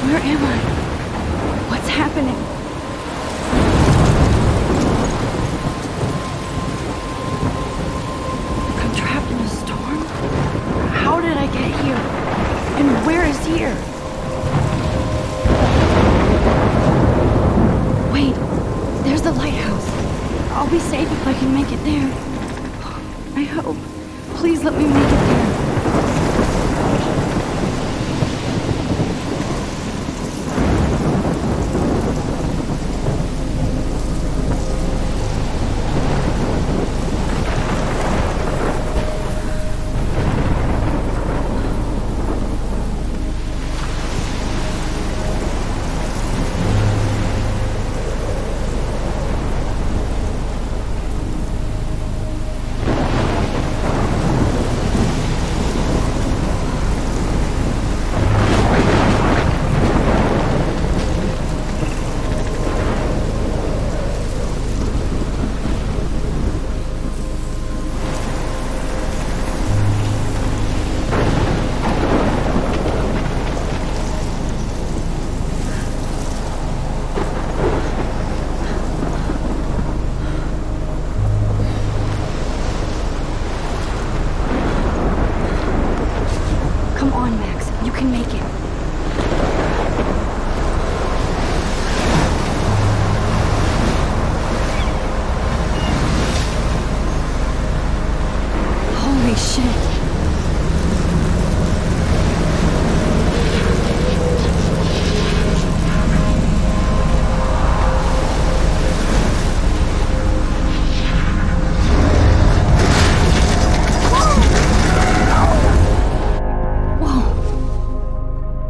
Where am I? What's happening? I'm trapped in a storm? How did I get here? And where is here? Wait, there's the lighthouse. I'll be safe if I can make it there. I hope. Please let me make it there. Come on, Max. You can make it. Holy shit.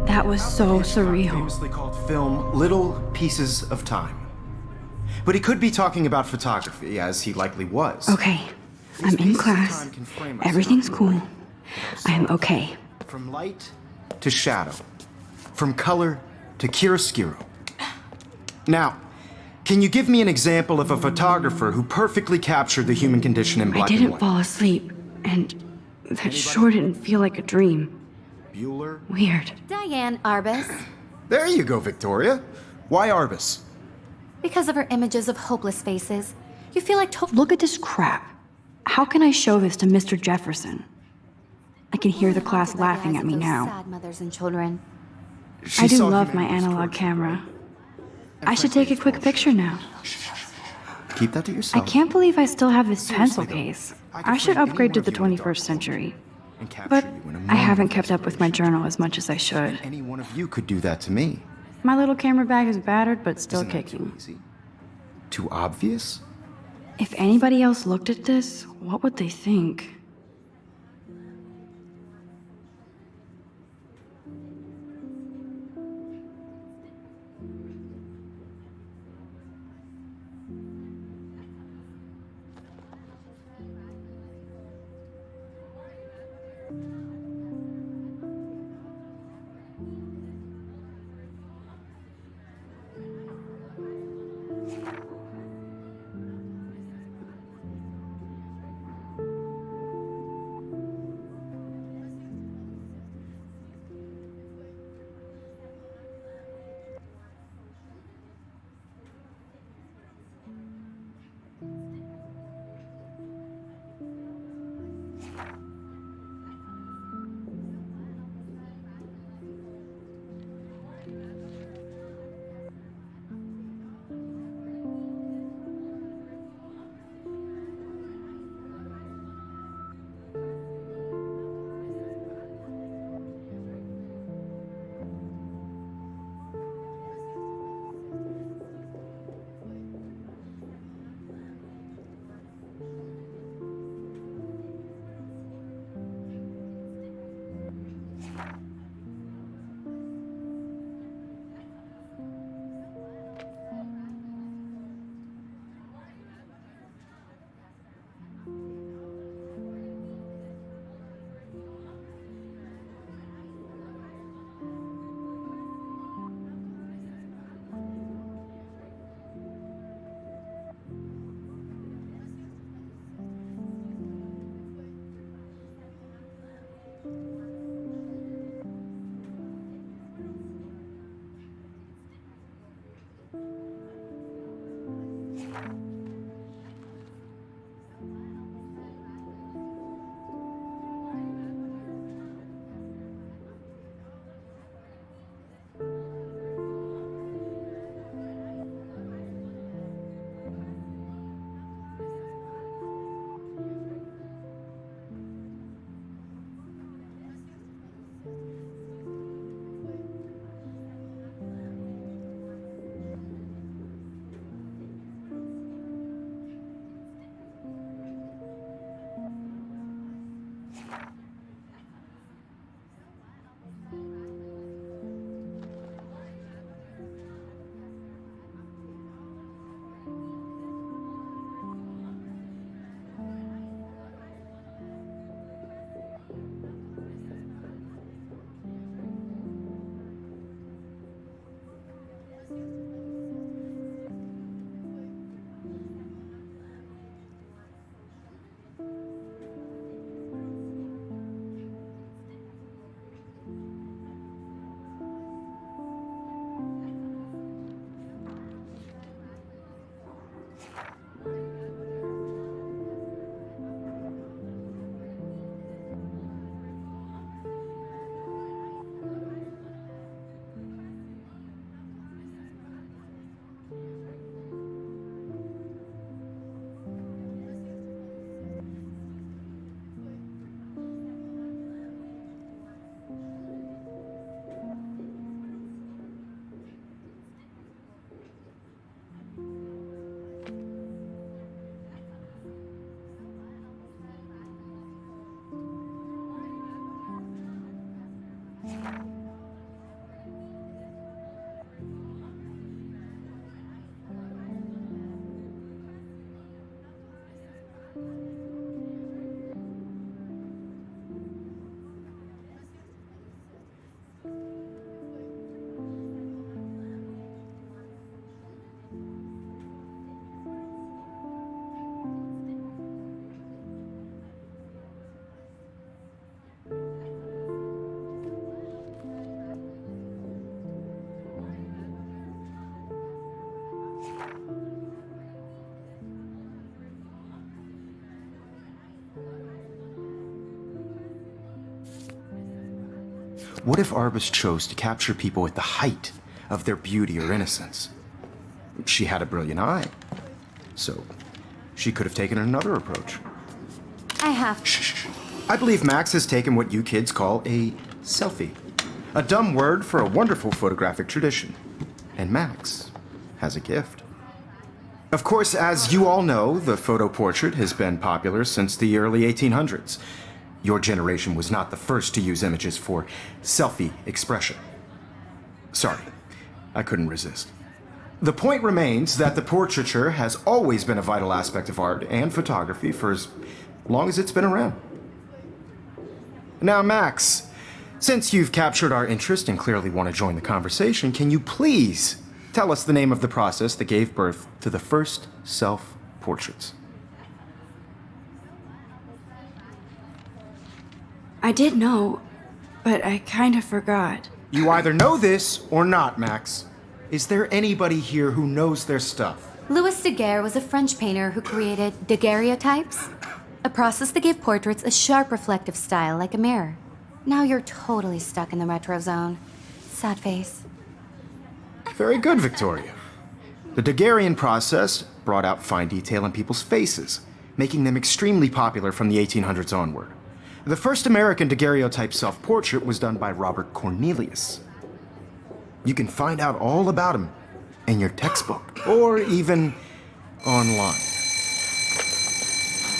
That was so surreal. Famously called film Little Pieces of Time. But he could be talking about photography, as he likely was. Okay, I'm in class. Everything's cool. I am okay. From light to shadow. From color to chiaroscuro. Now, can you give me an example of a photographer who perfectly captured the human condition in I black and didn't white? fall asleep, and that sure didn't feel like a dream. Bueller? Weird. Diane Arbus. There you go, Victoria. Why Arbus? Because of her images of hopeless faces, you feel like Look at this crap. How can I show this to Mr. Jefferson? I can hear the class laughing at me now. Sad mothers and children. She I do saw love my humanity's analog torture, camera. right? I should take a quick picture now. Keep that to I yourself. can't believe I still have this pencil though, case. I could I should frame upgrade to any the one of you in a dark 21st century. and capture But you in a I moment haven't of kept up with my inspiration. journal as much as I should. Any one of you could do that to me. My little camera bag is battered, but still Isn't that too kicking. easy? Too obvious? If anybody else looked at this, what would they think? What if Arbus chose to capture people at the height of their beauty or innocence? She had a brilliant eye, so she could have taken another approach. I have. Shh. I believe Max has taken what you kids call a selfie. A dumb word for a wonderful photographic tradition. And Max has a gift. Of course, as you all know, the photo portrait has been popular since the early 1800s. Your generation was not the first to use images for selfie expression. Sorry, I couldn't resist. The point remains that the portraiture has always been a vital aspect of art and photography for as long as it's been around. Now, Max, since you've captured our interest and clearly want to join the conversation, can you please tell us the name of the process that gave birth to the first self-portraits? I did know, but I kind of forgot. You either know this or not, Max. Is there anybody here who knows their stuff? Louis Daguerre was a French painter who created daguerreotypes, a process that gave portraits a sharp reflective style like a mirror. Now you're totally stuck in the retro zone. Sad face. Very good, Victoria. The Daguerrean process brought out fine detail in people's faces, making them extremely popular from the 1800s onward. The first American daguerreotype self-portrait was done by Robert Cornelius. You can find out all about him in your textbook, or even online.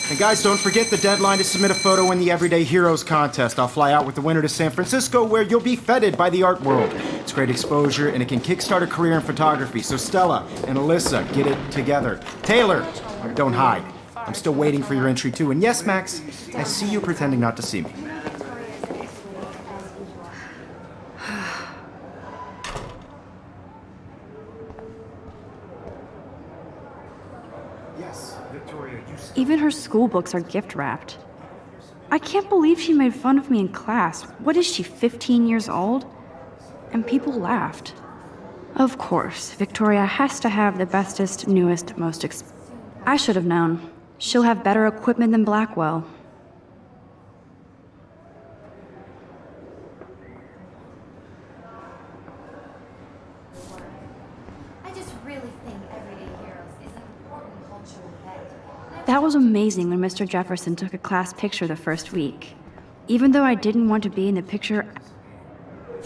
And guys, don't forget the deadline to submit a photo in the Everyday Heroes contest. I'll fly out with the winner to San Francisco, where you'll be feted by the art world. It's great exposure, and it can kickstart a career in photography. So Stella and Alyssa, get it together. Taylor, don't hide. I'm still waiting for your entry too. And yes, Max, I see you pretending not to see me. Yes, Victoria, you said... Even her school books are gift wrapped. I can't believe she made fun of me in class. What is she, 15 years old? And people laughed. Of course, Victoria has to have the bestest, newest, I should have known. She'll have better equipment than Blackwell. I just really think Everyday Heroes is an important cultural event. That was amazing when Mr. Jefferson took a class picture the first week. Even though I didn't want to be in the picture,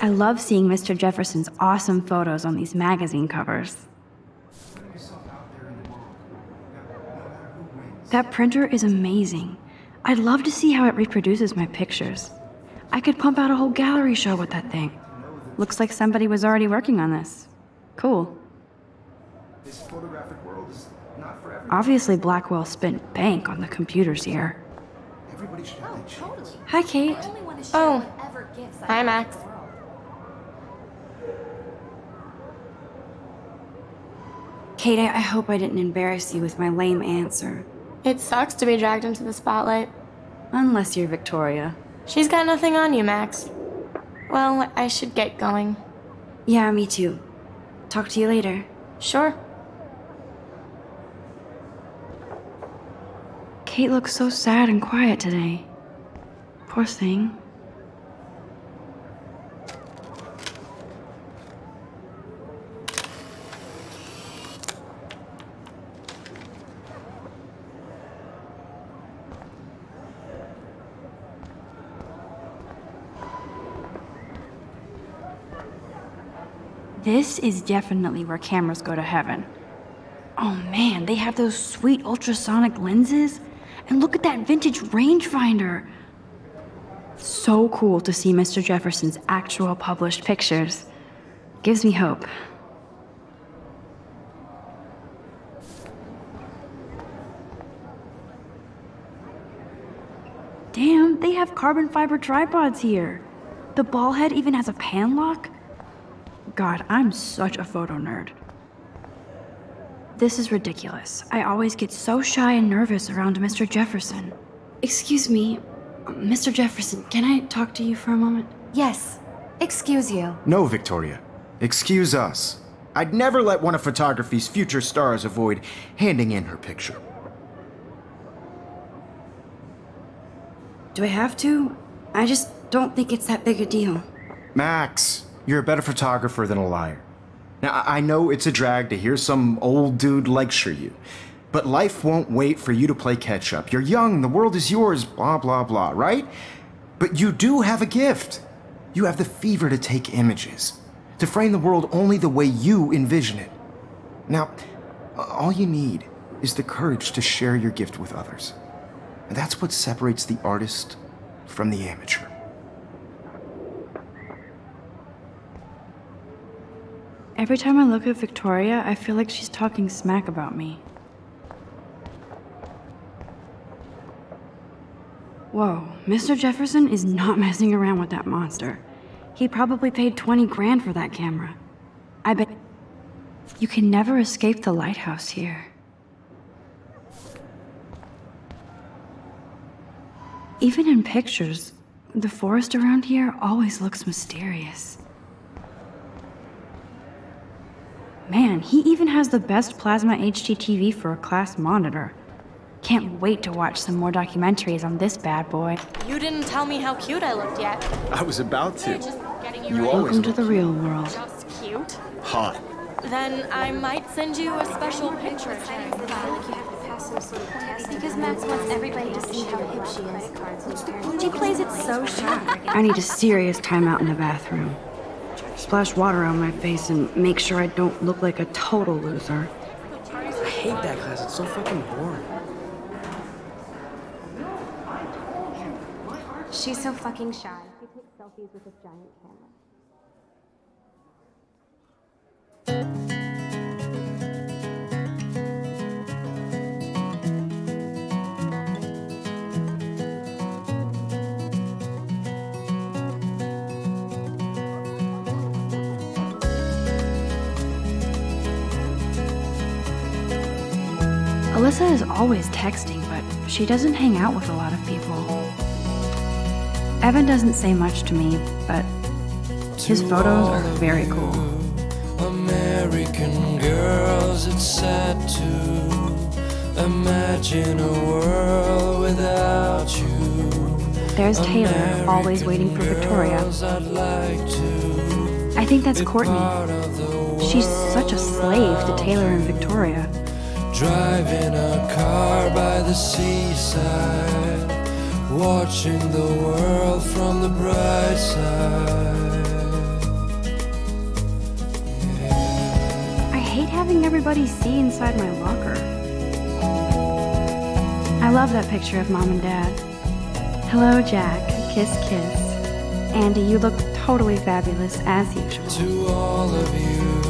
I love seeing Mr. Jefferson's awesome photos on these magazine covers. That printer is amazing. I'd love to see how it reproduces my pictures. I could pump out a whole gallery show with that thing. Looks like somebody was already working on this. Cool. This photographic world is not for everyone. Obviously, Blackwell spent bank on the computers here. Everybody should have that chance. Totally. Hi, Kate. I only want to share Oh. whatever gifts I Hi, have Max. in the world. Kate, I hope I didn't embarrass you with my lame answer. It sucks to be dragged into the spotlight. Unless you're Victoria. She's got nothing on you, Max. Well, I should get going. Yeah, me too. Talk to you later. Sure. Kate looks so sad and quiet today. Poor thing. This is definitely where cameras go to heaven. Oh man, they have those sweet ultrasonic lenses. And look at that vintage rangefinder. So cool to see Mr. Jefferson's actual published pictures. Gives me hope. Damn, they have carbon fiber tripods here. The ball head even has a pan lock. God, I'm such a photo nerd. This is ridiculous. I always get so shy and nervous around Mr. Jefferson. Excuse me, Mr. Jefferson, can I talk to you for a moment? Yes. Excuse you. No, Victoria. Excuse us. I'd never let one of photography's future stars avoid handing in her picture. Do I have to? I just don't think it's that big a deal. Max, you're a better photographer than a liar. Now, I know it's a drag to hear some old dude lecture you, but life won't wait for you to play catch up. You're young, the world is yours, blah, blah, blah, right? But you do have a gift. You have the fever to take images, to frame the world only the way you envision it. Now, all you need is the courage to share your gift with others. And that's what separates the artist from the amateur. Every time I look at Victoria, I feel like she's talking smack about me. Whoa, Mr. Jefferson is not messing around with that monster. He probably paid 20 grand for that camera. I bet you can never escape the lighthouse here. Even in pictures, the forest around here always looks mysterious. Man, he even has the best plasma HDTV for a class monitor. Can't wait to watch some more documentaries on this bad boy. You didn't tell me how cute I looked yet. I was about to. Just getting You ready. always Welcome to the real world. Just cute. hot. Then I might send you a special picture. Because Max wants everybody to see how hip she is. She plays it so shy. I need a serious timeout in the bathroom. Splash water on my face and make sure I don't look like a total loser. I hate that class. It's so fucking boring. She's so fucking shy. She takes selfies with this giant camera. Alyssa is always texting, but she doesn't hang out with a lot of people. Evan doesn't say much to me, but his photos are very cool. American girls, it's sad to imagine a world without you. There's Taylor, always waiting for Victoria. I'd like to I think that's Courtney. part of the world. She's such a slave to Taylor and Victoria. Driving a car by the seaside, watching the world from the bright side. I hate having everybody see inside my locker. I love that picture of Mom and Dad. Hello, Jack. Kiss, kiss. Andy, you look totally fabulous as usual. To all of you,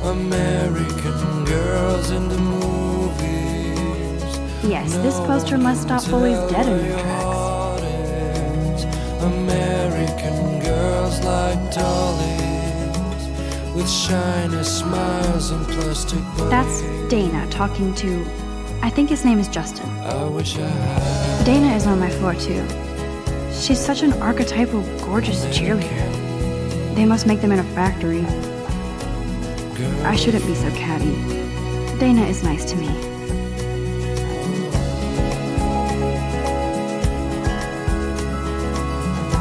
American girls in the movies. Yes, this poster must stop bullies dead in their tracks. Audience, American girls like dollies, with shiny smiles and plastic bodies. That's Dana talking to, I think his name is Justin. I wish I had Dana is on my floor too. She's such an archetypal, gorgeous cheerleader. They must make them in a factory. I shouldn't be so catty. Dana is nice to me.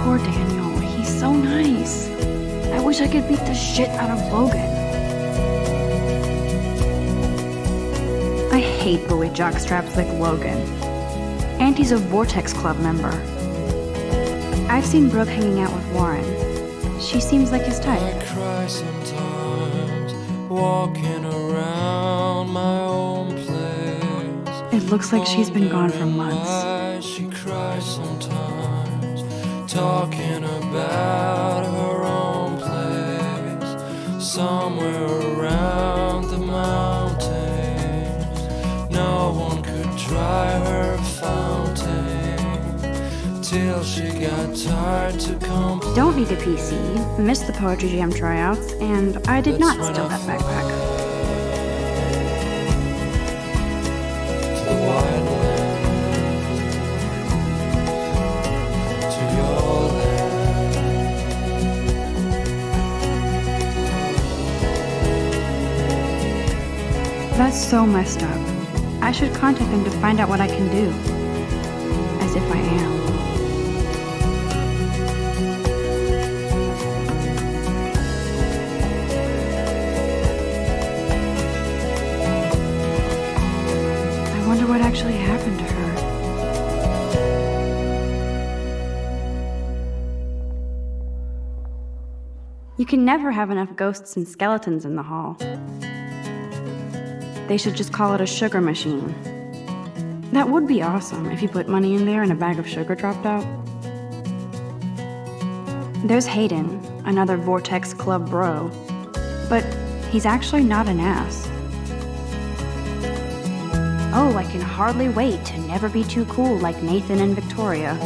Poor Daniel, he's so nice. I wish I could beat the shit out of Logan. I hate bully jockstraps like Logan. And he's a Vortex Club member. I've seen Brooke hanging out with Warren. She seems like his type. I cry sometimes, walking around my own place. It looks like she's been gone for months. Why she cries sometimes, talking about her own place, somewhere around the mountains. No one could dry her fountain till she got tired to complain. Don't need a PC, missed the Poetry Jam tryouts, and I did not steal that backpack. To the wildlands, to your land. That's so messed up. I should contact them to find out what I can do. As if I am. actually happened to her? You can never have enough ghosts and skeletons in the hall. They should just call it a sugar machine. That would be awesome if you put money in there and a bag of sugar dropped out. There's Hayden, another Vortex Club bro, but he's actually not an ass. Oh, I can hardly wait to never be too cool like Nathan and Victoria.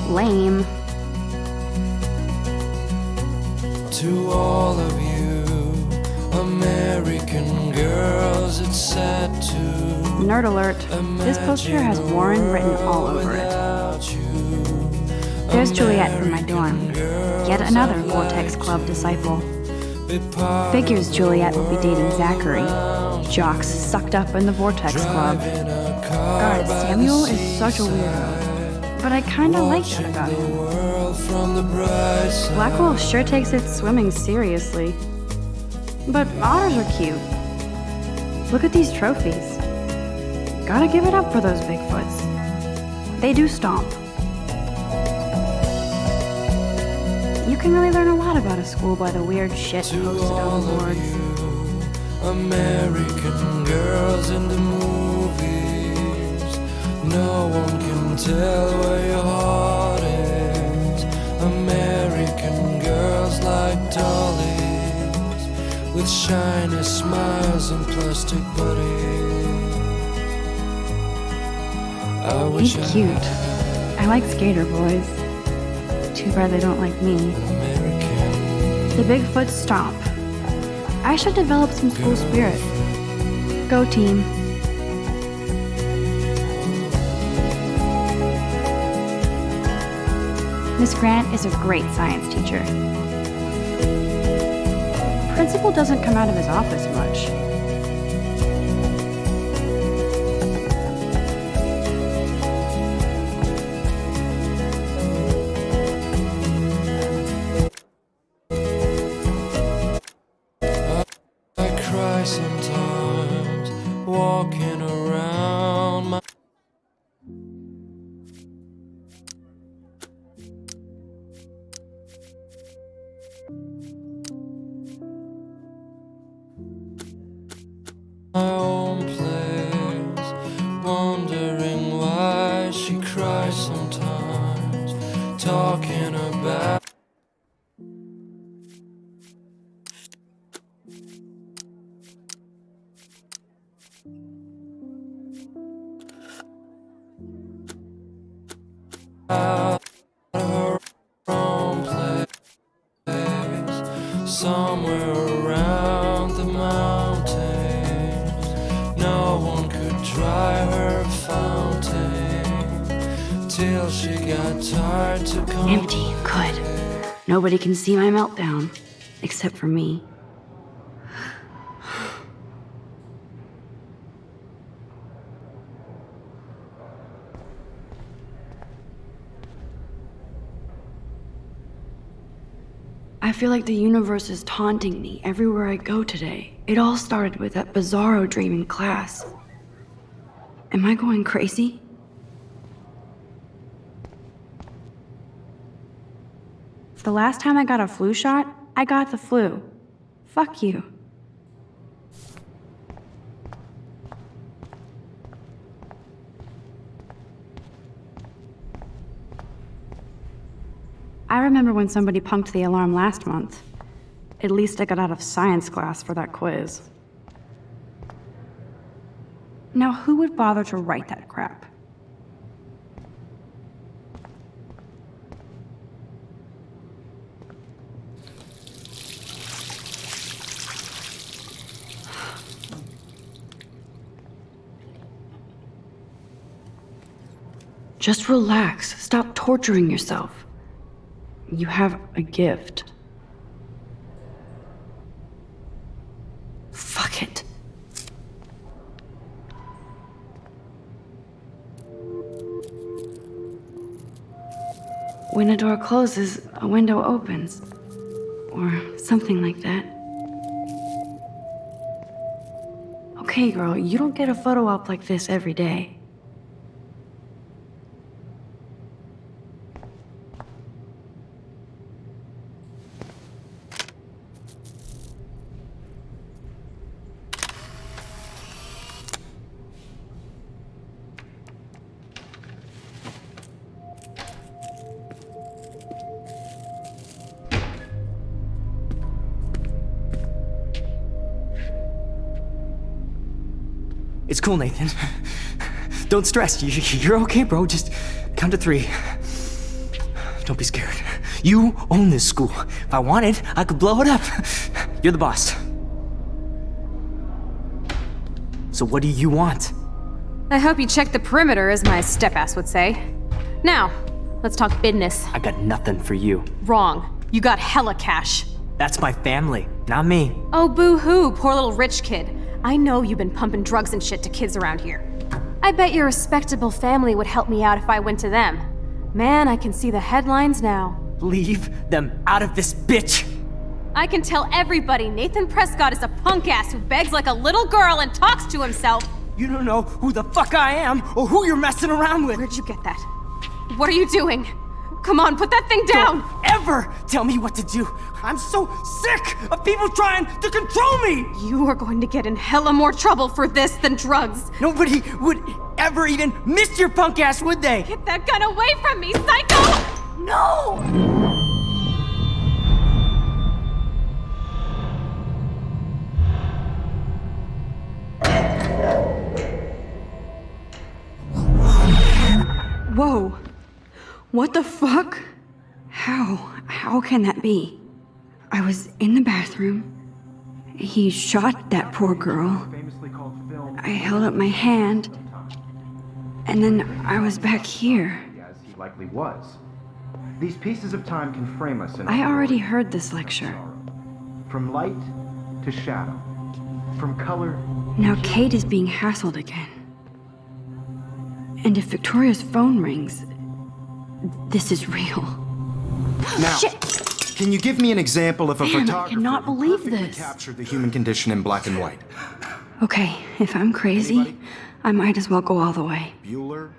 Lame. To all of you American girls, it's sad to Nerd alert, this poster has Warren written all over it. There's Juliet from my dorm, yet another Vortex Club disciple. Figures Juliet would be dating Zachary, jocks sucked up in the Vortex Club. God, Samuel is such a weirdo, but I kinda like that about him. Blackwell sure takes its swimming seriously. But otters are cute. Look at these trophies. Gotta give it up for those Bigfoots. They do stomp. You can really learn a lot about a school by the weird shit posted on the boards. American girls in the movies, no one can tell where your heart is. American girls like dollies, with shiny smiles and plastic bodies. He's cute. I like skater boys. Too bad they don't like me. The Bigfoot stomp. I should develop some school spirit. Go team. Miss Grant is a great science teacher. Principal doesn't come out of his office much. Sometimes walking around my own place, wondering why she cries sometimes, talking about her own place, somewhere around the mountains. No one could dry her fountain till she got tired to come. Empty. Good. Nobody can see my meltdown. Except for me. I feel like the universe is taunting me everywhere I go today. It all started with that bizarro dream in class. Am I going crazy? The last time I got a flu shot, I got the flu. Fuck you. I remember when somebody punked the alarm last month. At least I got out of science class for that quiz. Now, who would bother to write that crap? Just relax. Stop torturing yourself. You have a gift. Fuck it. When a door closes, a window opens. Or something like that. Okay, girl, you don't get a photo op like this every day. It's cool, Nathan. Don't stress. You're okay, bro. Just count to 3. Don't be scared. You own this school. If I wanted, I could blow it up. You're the boss. So what do you want? I hope you checked the perimeter, as my step-ass would say. Now, let's talk business. I got nothing for you. Wrong. You got hella cash. That's my family, not me. Oh, boo-hoo, poor little rich kid. I know you've been pumping drugs and shit to kids around here. I bet your respectable family would help me out if I went to them. Man, I can see the headlines now. Leave them out of this bitch! I can tell everybody Nathan Prescott is a punk ass who begs like a little girl and talks to himself. You don't know who the fuck I am or who you're messing around with. Where'd you get that? What are you doing? Come on, put that thing down! Don't ever tell me what to do. I'm so sick of people trying to control me! You are going to get in hella more trouble for this than drugs. Nobody would ever even miss your punk ass, would they? Get that gun away from me, psycho! No! Whoa. What the fuck? How can that be? I was in the bathroom. He shot that poor girl. I held up my hand. And then I was back here. As he likely was. These pieces of time can frame us in I already heard this lecture. From light to shadow. From color. Now Kate is being hassled again. And if Victoria's phone rings, this is real. Now, Shit! can you give me an example of a Man, I photographer cannot who believe perfectly this. captured the human condition in black and white? Okay, if I'm crazy, Anybody? I might as well go all the way. Bueller?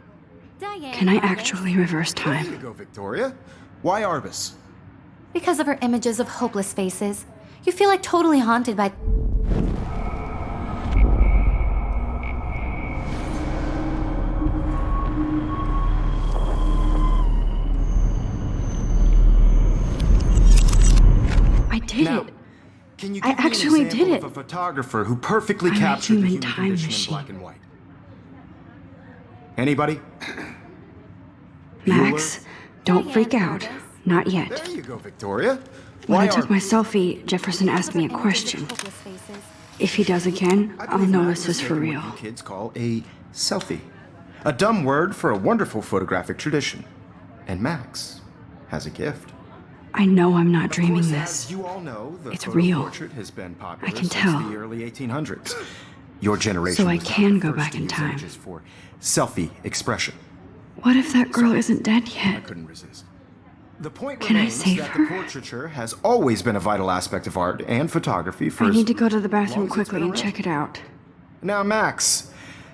Diane Can I Arbus. actually reverse There you time? go, Victoria. Why Arbus? Because of her images of hopeless faces, you feel like totally haunted by. I did Now, it. can you I give me actually an example did it. of a photographer who perfectly I'm a captured the human human time condition machine. in black and white? Anybody? Max, don't Diane freak out. Arbus. Not yet. There you go, Victoria. When Why I took Arbus? my selfie, Jefferson asked me a question. Hopeless faces. If he does again, I I'll believe know Max this is for taking real. what you kids call a selfie. A dumb word for a wonderful photographic tradition. And Max has a gift. I know I'm not Of dreaming course, this. as you all know, the It's photo real. portrait has been popular I can since tell. the early 1800s. Your generation So I was not can the go first back to in use time. images for selfie expression. What if that girl isn't dead I yet? couldn't resist. The point Can I remains save that her? the portraiture has always been a vital aspect of art and photography for I as need to go to the long bathroom as it's quickly been and around. check it out. Now, Max,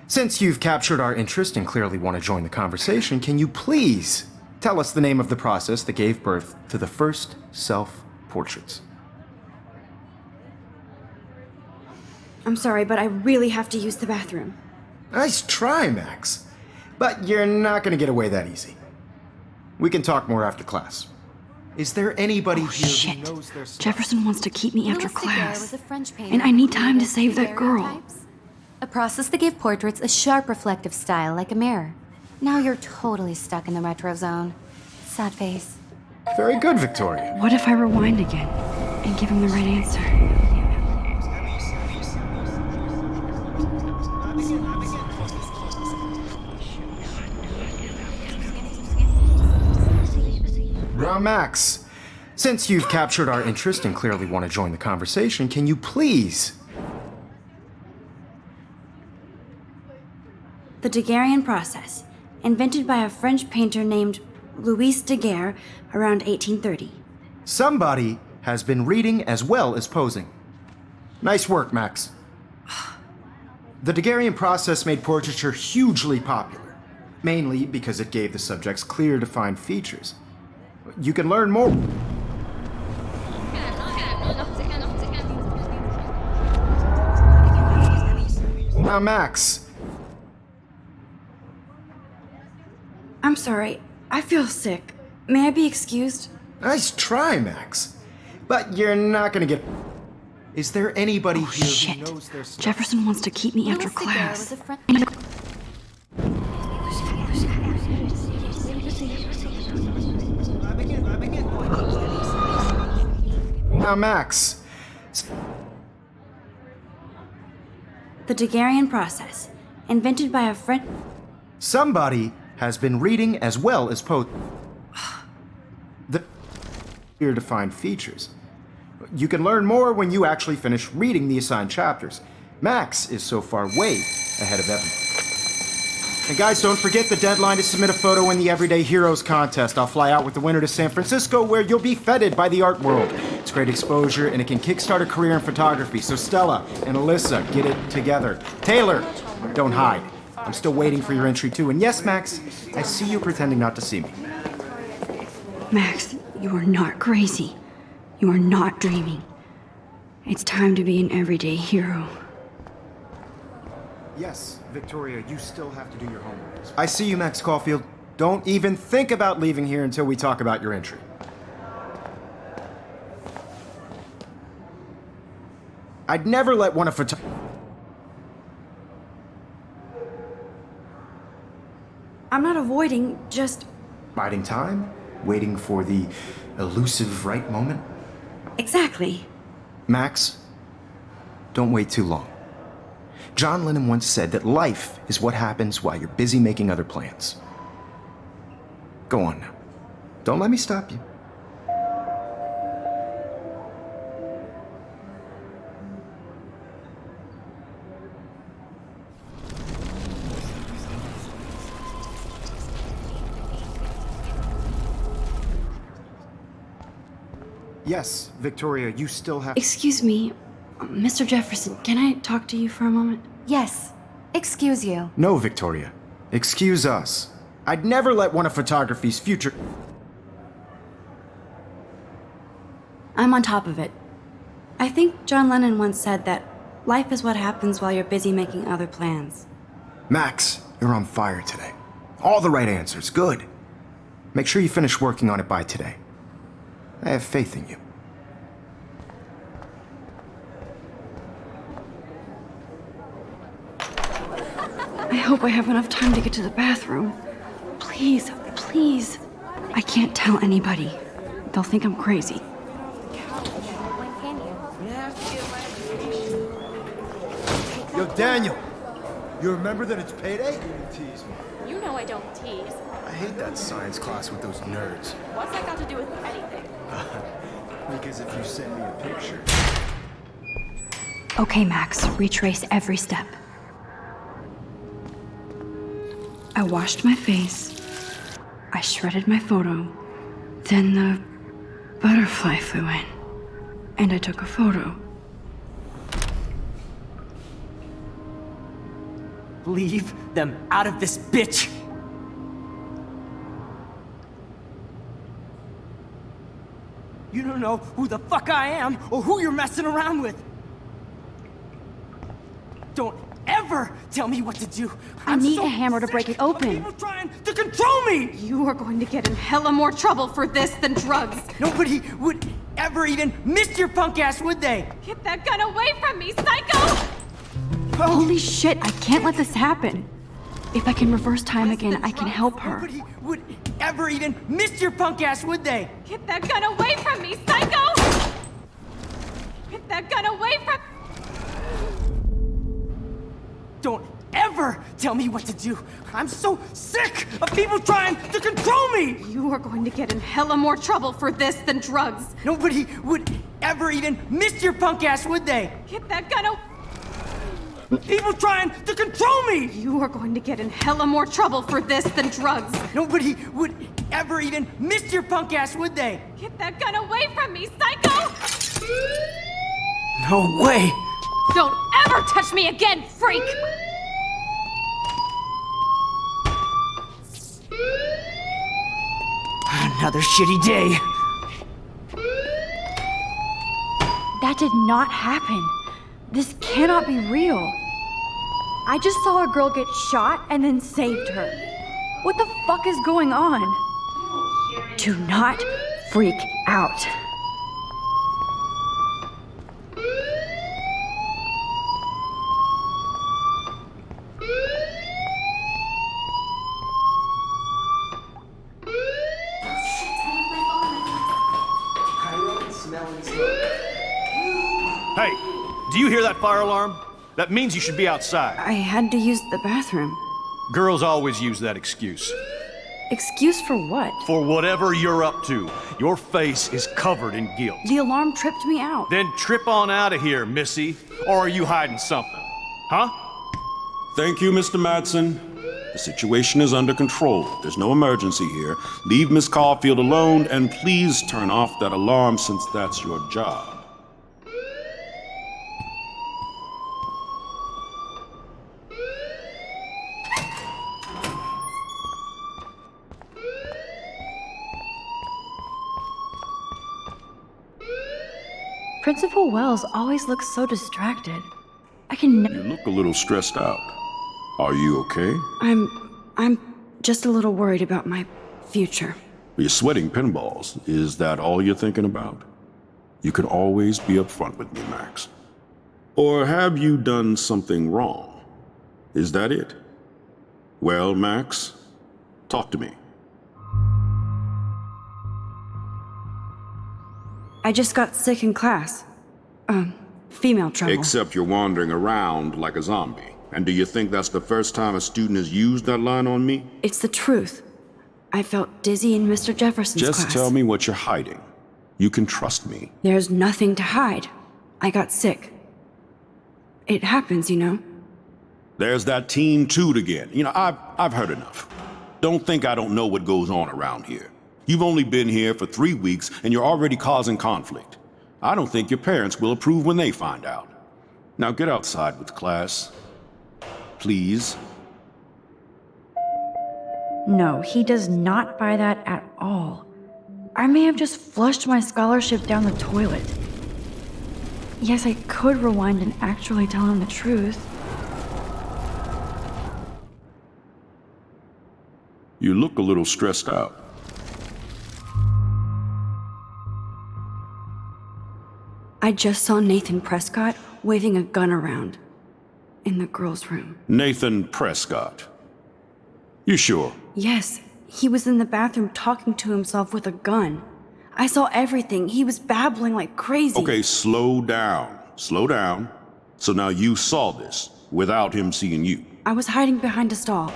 since you've captured our interest and clearly want to join the conversation, can you please tell us the name of the process that gave birth to the first self-portraits? I'm sorry, but I really have to use the bathroom. Nice try, Max. But you're not going to get away that easy. We can talk more after class. Is there anybody here Shit. who knows their stuff? Jefferson wants to keep me after Louis Daguerre class. was a French painter And I who need time to created save that girl. daguerreotypes, a process that gave portraits a sharp reflective style like a mirror. Now you're totally stuck in the retro zone. Sad face. Very good, Victoria. What if I rewind again and give him the right answer? Now, Max, since you've captured our interest and clearly want to join the conversation, can you please? The Daguerrean process, invented by a French painter named Louis Daguerre around 1830. Somebody has been reading as well as posing. Nice work, Max. The Daguerrean process made portraiture hugely popular, mainly because it gave the subjects clear, defined features. You can learn more. Now, Max, I'm sorry, I feel sick. May I be excused? nice try, Max. But you're not gonna get. Is there anybody Oh, here shit. who knows their stuff? Jefferson wants to keep me after Louis Daguerre class. was a friend. Now, Max, The Daguerrean process, invented by a French. somebody has been reading as well as the here defined features. You can learn more when you actually finish reading the assigned chapters. Max is so far way ahead of everyone. And guys, don't forget the deadline to submit a photo in the Everyday Heroes contest. I'll fly out with the winner to San Francisco, where you'll be feted by the art world. It's great exposure, and it can kickstart a career in photography. So Stella and Alyssa, get it together. Taylor, don't hide. I'm still waiting for your entry too. And yes, Max, I see you pretending not to see me. Max, you are not crazy. You are not dreaming. It's time to be an everyday hero. Yes, Victoria, you still have to do your homework. I see you, Max Caulfield. Don't even think about leaving here until we talk about your entry. I'd never let one of I'm not avoiding, just. biding time, waiting for the elusive right moment. Exactly. Max, don't wait too long. John Lennon once said that life is what happens while you're busy making other plans. Go on now. Don't let me stop you. Yes, Victoria, you still have. Excuse me, Mr. Jefferson, can I talk to you for a moment? Yes. Excuse you. No, Victoria. Excuse us. I'd never let one of photography's future. I'm on top of it. I think John Lennon once said that life is what happens while you're busy making other plans. Max, you're on fire today. All the right answers. Good. Make sure you finish working on it by today. I have faith in you. I hope I have enough time to get to the bathroom. Please, please. I can't tell anybody. They'll think I'm crazy. When can you? Yo, Daniel, you remember that it's payday? You tease me. You know I don't tease. I hate that science class with those nerds. What's that got to do with anything? Because if you send me a picture. Okay, Max, retrace every step. I washed my face. I shredded my photo. Then the butterfly flew in. And I took a photo. Leave them out of this bitch! You don't know who the fuck I am or who you're messing around with. Don't ever tell me what to do. I need so a hammer to break sick it open. of people trying to control me. You are going to get in hella more trouble for this than drugs. Nobody would ever even miss your punk ass, would they? Get that gun away from me, psycho! Holy shit, I can't let this happen. If I can reverse time again, I can help her. Nobody would ever even miss your punk ass, would they? Get that gun away from me, psycho! Get that gun away from... Don't ever tell me what to do. I'm so sick of people trying to control me. You are going to get in hella more trouble for this than drugs. Nobody would ever even miss your punk ass, would they? Get that gun away... People trying to control me. You are going to get in hella more trouble for this than drugs. Nobody would ever even miss your punk ass, would they? Get that gun away from me, psycho! No way. Don't ever touch me again, freak! Another shitty day. That did not happen. This cannot be real. I just saw a girl get shot and then saved her. What the fuck is going on? Do not freak out. Hey, do you hear that fire alarm? That means you should be outside. I had to use the bathroom. Girls always use that excuse. Excuse for what? For whatever you're up to. Your face is covered in guilt. The alarm tripped me out. Then trip on out of here, Missy. Or are you hiding something? Huh? Thank you, Mr. Madsen. The situation is under control. There's no emergency here. Leave Miss Caulfield alone, and please turn off that alarm since that's your job. Principal Wells always looks so distracted. I can You look a little stressed out. Are you okay? I'm just a little worried about my future. You're sweating pinballs. Is that all you're thinking about? You can always be upfront with me, Max. Or have you done something wrong? Is that it? Well, Max, talk to me. I just got sick in class. Female trouble. Except you're wandering around like a zombie. And do you think that's the first time a student has used that line on me? It's the truth. I felt dizzy in Mr. Jefferson's class. Just tell me what you're hiding. You can trust me. There's nothing to hide. I got sick. It happens, you know. There's that teen toot again. You know, I've heard enough. Don't think I don't know what goes on around here. You've only been here for 3 weeks and you're already causing conflict. I don't think your parents will approve when they find out. Now get outside with class. Please. No, he does not buy that at all. I may have just flushed my scholarship down the toilet. Yes, I could rewind and actually tell him the truth. You look a little stressed out. I just saw Nathan Prescott waving a gun around in the girls' room. Nathan Prescott. You sure? Yes, he was in the bathroom talking to himself with a gun. I saw everything. He was babbling like crazy. Okay, slow down. Slow down. So now you saw this without him seeing you. I was hiding behind a stall.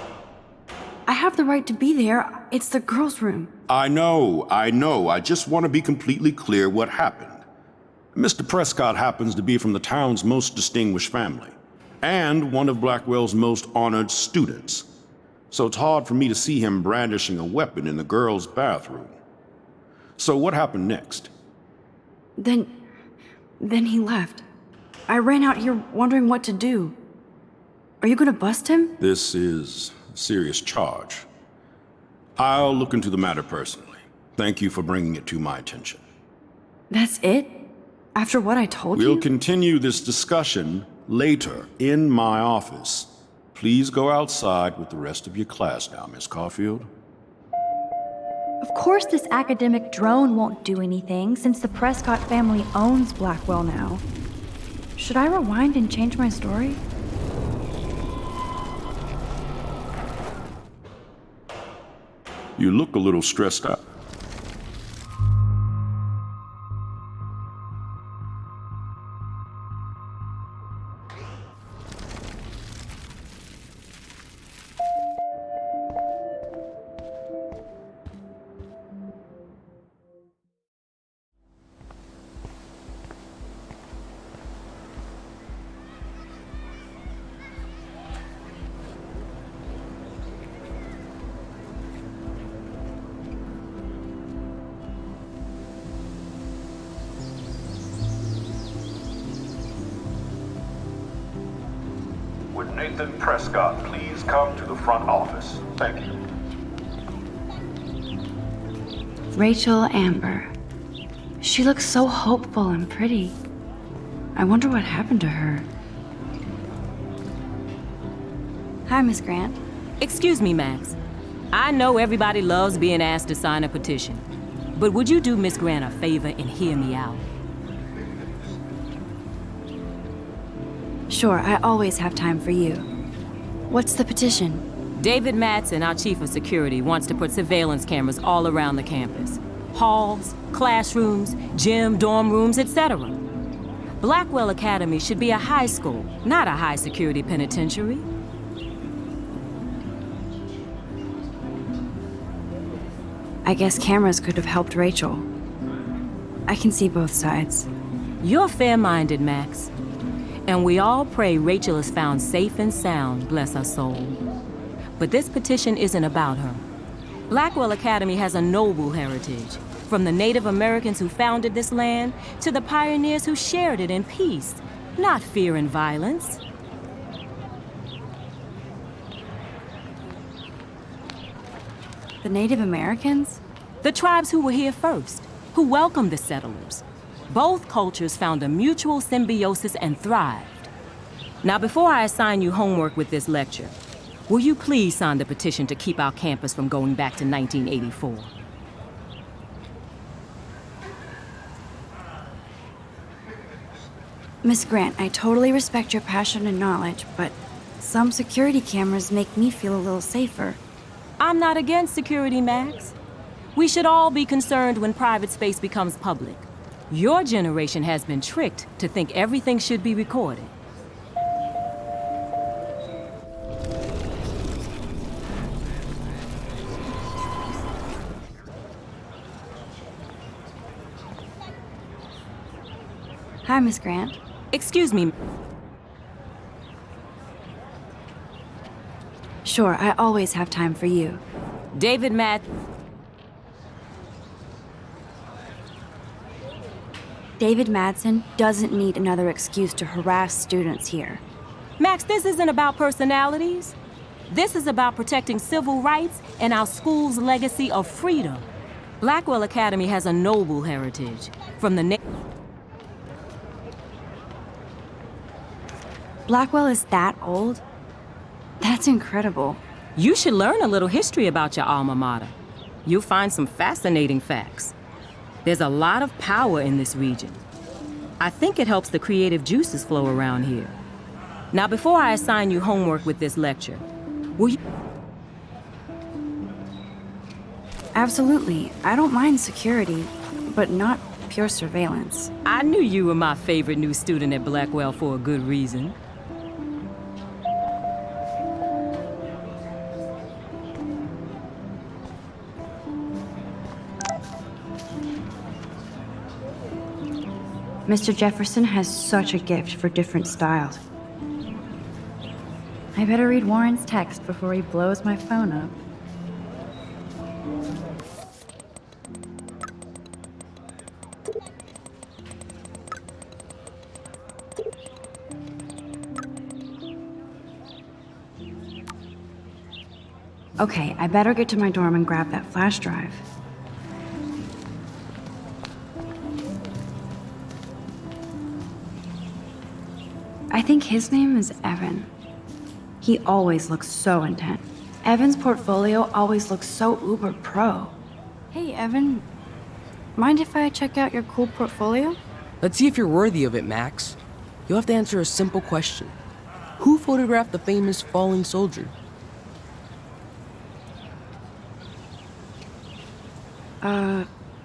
I have the right to be there. It's the girls' room. I know. I just want to be completely clear what happened. Mr. Prescott happens to be from the town's most distinguished family, and one of Blackwell's most honored students. So it's hard for me to see him brandishing a weapon in the girls' bathroom. So what happened next? Then he left. I ran out here wondering what to do. Are you gonna bust him? This is a serious charge. I'll look into the matter personally. Thank you for bringing it to my attention. That's it? After what I told you? We'll continue this discussion later in my office. Please go outside with the rest of your class now, Miss Caulfield. Of course this academic drone won't do anything since the Prescott family owns Blackwell now. Should I rewind and change my story? You look a little stressed out. Would Nathan Prescott please come to the front office? Thank you. Rachel Amber. She looks so hopeful and pretty. I wonder what happened to her. Hi, Miss Grant. Excuse me, Max. I know everybody loves being asked to sign a petition, but would you do Miss Grant a favor and hear me out? Sure, I always have time for you. What's the petition? David Madsen, our chief of security, wants to put surveillance cameras all around the campus. Halls, classrooms, gym, dorm rooms, etc. Blackwell Academy should be a high school, not a high-security penitentiary. I guess cameras could have helped Rachel. I can see both sides. You're fair-minded, Max. And we all pray Rachel is found safe and sound, bless her soul. But this petition isn't about her. Blackwell Academy has a noble heritage, from the Native Americans who founded this land to the pioneers who shared it in peace, not fear and violence. The Native Americans? The tribes who were here first, who welcomed the settlers. Both cultures found a mutual symbiosis and thrived. Now, before I assign you homework with this lecture, will you please sign the petition to keep our campus from going back to 1984? Miss Grant, I totally respect your passion and knowledge, but some security cameras make me feel a little safer. I'm not against security, Max. We should all be concerned when private space becomes public. Your generation has been tricked to think everything should be recorded. Hi, Miss Grant. Excuse me. Sure, I always have time for you. David Madsen doesn't need another excuse to harass students here. Max, this isn't about personalities. This is about protecting civil rights and our school's legacy of freedom. Blackwell Academy has a noble heritage, from the Blackwell is that old? That's incredible. You should learn a little history about your alma mater. You'll find some fascinating facts. There's a lot of power in this region. I think it helps the creative juices flow around here. Now, before I assign you homework with this lecture, will you... Absolutely. I don't mind security, but not pure surveillance. I knew you were my favorite new student at Blackwell for a good reason. Mr. Jefferson has such a gift for different styles. I better read Warren's text before he blows my phone up. Okay, I better get to my dorm and grab that flash drive. I think his name is Evan. He always looks so intent. Evan's portfolio always looks so uber pro. Hey, Evan. Mind if I check out your cool portfolio? Let's see if you're worthy of it, Max. You'll have to answer a simple question. Who photographed the famous falling soldier?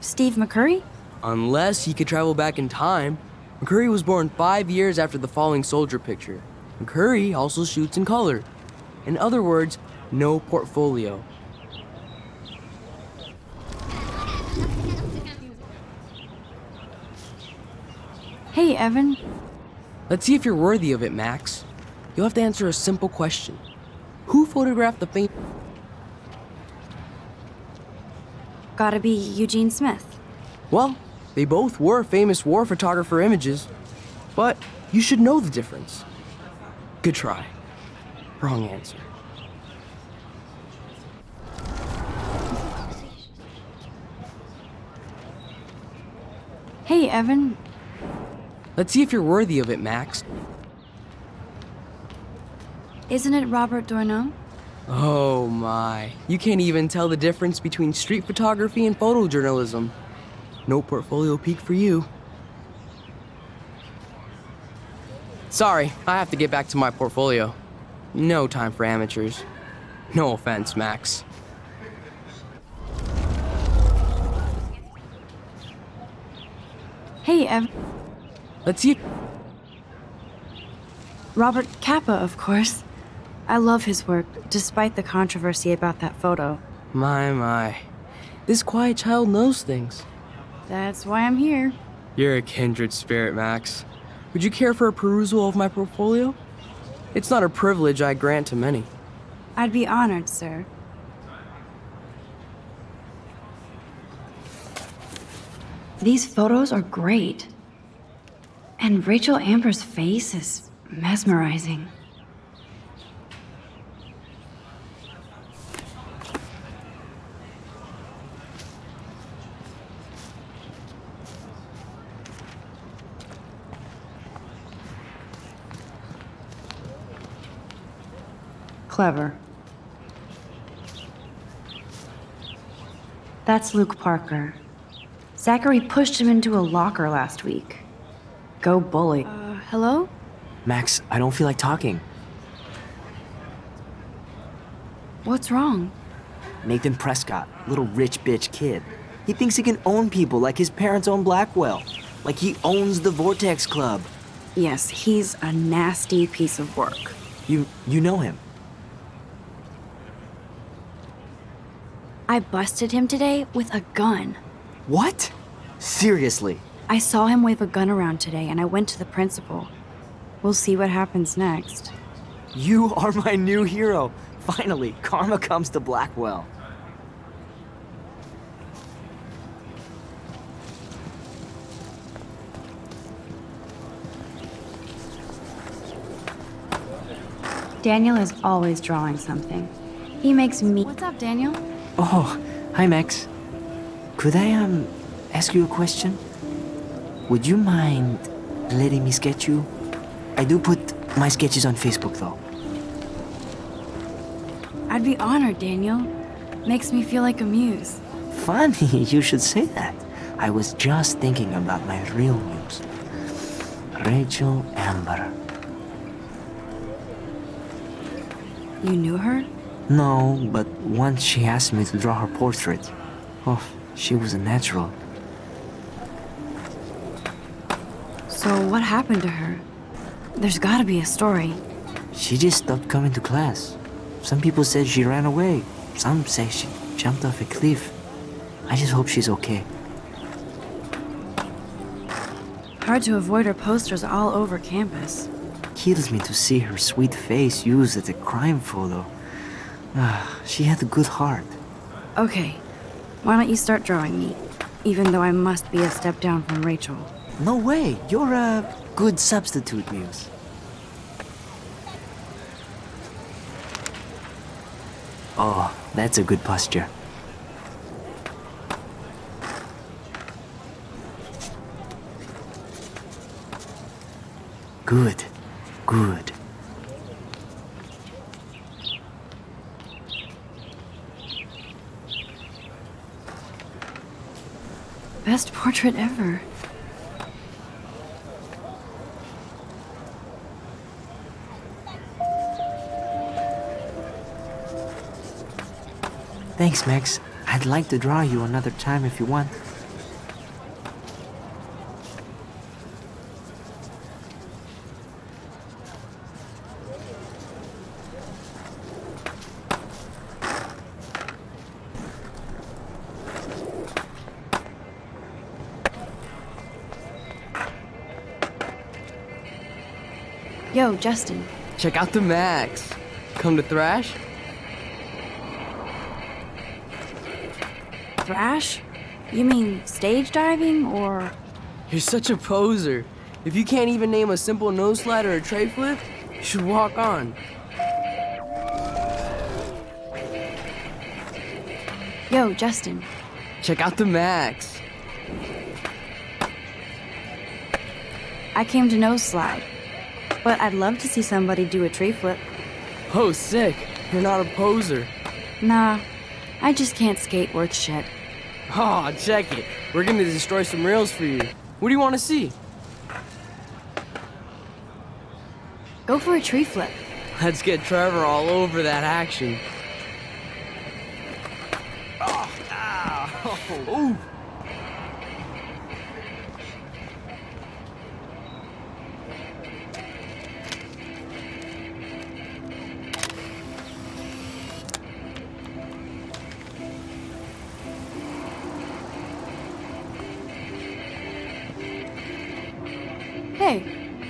Steve McCurry? Unless he could travel back in time. McCurry was born 5 years after the falling soldier picture. McCurry also shoots in color. In other words, no portfolio. Hey, Evan. Let's see if you're worthy of it, Max. You'll have to answer a simple question. Who photographed the famous... Gotta be Eugene Smith. Well, they both were famous war photographer images. But you should know the difference. Good try. Wrong answer. Hey, Evan. Let's see if you're worthy of it, Max. Isn't it Robert Doisneau? Oh my. You can't even tell the difference between street photography and photojournalism. No portfolio peak for you. Sorry, I have to get back to my portfolio. No time for amateurs. No offense, Max. Hey, Evan. Let's see. Robert Capa, of course. I love his work, despite the controversy about that photo. My. This quiet child knows things. That's why I'm here. You're a kindred spirit, Max. Would you care for a perusal of my portfolio? It's not a privilege I grant to many. I'd be honored, sir. These photos are great. And Rachel Amber's face is mesmerizing. Clever. That's Luke Parker. Zachary pushed him into a locker last week. Go bully. Hello? Max, I don't feel like talking. What's wrong? Nathan Prescott, little rich bitch kid. He thinks he can own people like his parents own Blackwell. Like he owns the Vortex Club. Yes, he's a nasty piece of work. You know him. I busted him today with a gun. What? Seriously? I saw him wave a gun around today and I went to the principal. We'll see what happens next. You are my new hero. Finally, karma comes to Blackwell. Daniel is always drawing something. He makes me... What's up, Daniel? Oh, hi Max. Could I, ask you a question? Would you mind letting me sketch you? I do put my sketches on Facebook, though. I'd be honored, Daniel. Makes me feel like a muse. Funny, you should say that. I was just thinking about my real muse. Rachel Amber. You knew her? No, but once she asked me to draw her portrait. Oh, she was a natural. So what happened to her? There's gotta be a story. She just stopped coming to class. Some people said she ran away. Some say she jumped off a cliff. I just hope she's okay. Hard to avoid her posters all over campus. Kills me to see her sweet face used as a crime photo. She had a good heart. Okay, why don't you start drawing me? Even though I must be a step down from Rachel. No way, you're a good substitute, Muse. Oh, that's a good posture. Good, good. Best portrait ever. Thanks, Max. I'd like to draw you another time if you want. Yo, Justin. Check out the Max. Come to thrash? Thrash? You mean stage diving, or...? You're such a poser. If you can't even name a simple nose slide or a tray flip, you should walk on. Yo, Justin. Check out the Max. I came to nose slide, but I'd love to see somebody do a tree flip. Oh, sick. You're not a poser. Nah, I just can't skate worth shit. Aw, check it. We're gonna destroy some rails for you. What do you want to see? Go for a tree flip. Let's get Trevor all over that action. Oh, ow. Ooh.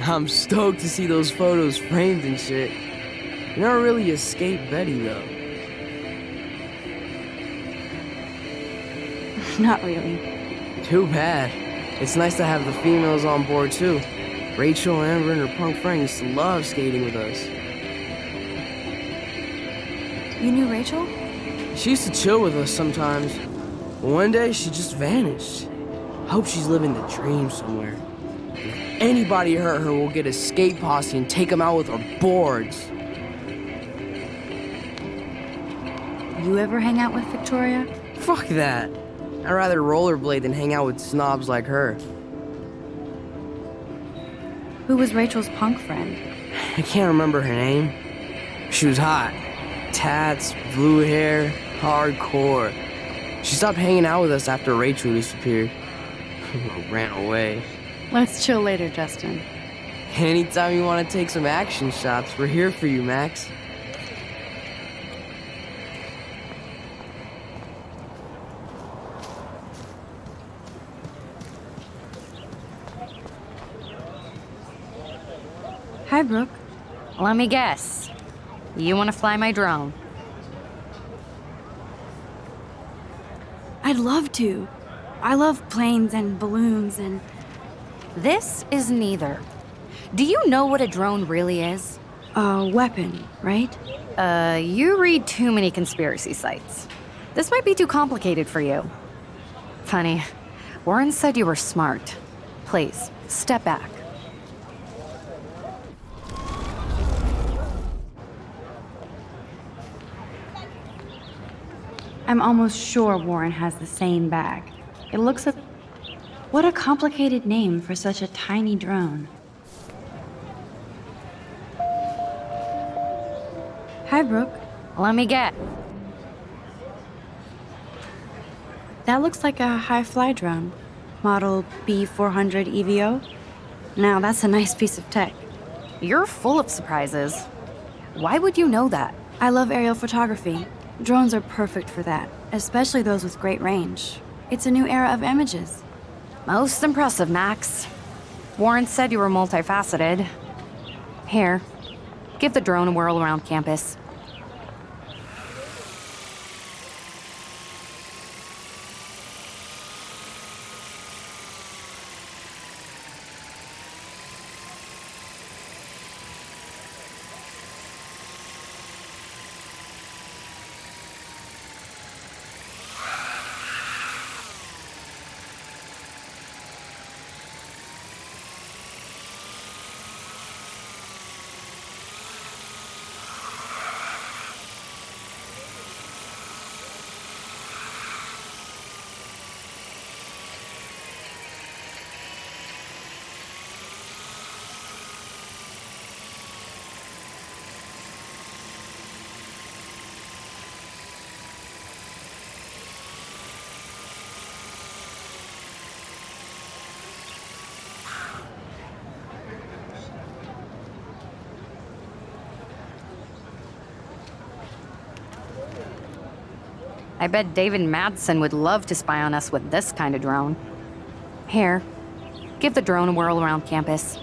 I'm stoked to see those photos framed and shit. You never really escaped Betty, though. Not really. Too bad. It's nice to have the females on board, too. Rachel, Amber, and her punk friend used to love skating with us. You knew Rachel? She used to chill with us sometimes. But one day, she just vanished. I hope she's living the dream somewhere. If anybody hurt her, we'll get a skate posse and take them out with our boards. You ever hang out with Victoria? Fuck that. I'd rather rollerblade than hang out with snobs like her. Who was Rachel's punk friend? I can't remember her name. She was hot. Tats, blue hair, hardcore. She stopped hanging out with us after Rachel disappeared. Or ran away. Let's chill later, Justin. Anytime you want to take some action shots, we're here for you, Max. Hi, Brooke. Let me guess. You want to fly my drone? I'd love to. I love planes and balloons and... This is neither. Do you know what a drone really is? A weapon, right? You read too many conspiracy sites. This might be too complicated for you. Funny, Warren said you were smart. Please, step back. I'm almost sure Warren has the same bag. It looks like... What a complicated name for such a tiny drone. Hi, Brooke. Let me get. That looks like a high-fly drone. Model B400 EVO. Now, that's a nice piece of tech. You're full of surprises. Why would you know that? I love aerial photography. Drones are perfect for that, especially those with great range. It's a new era of images. Most impressive, Max. Warren said you were multifaceted. Here, give the drone a whirl around campus. I bet David Madsen would love to spy on us with this kind of drone. Here, give the drone a whirl around campus.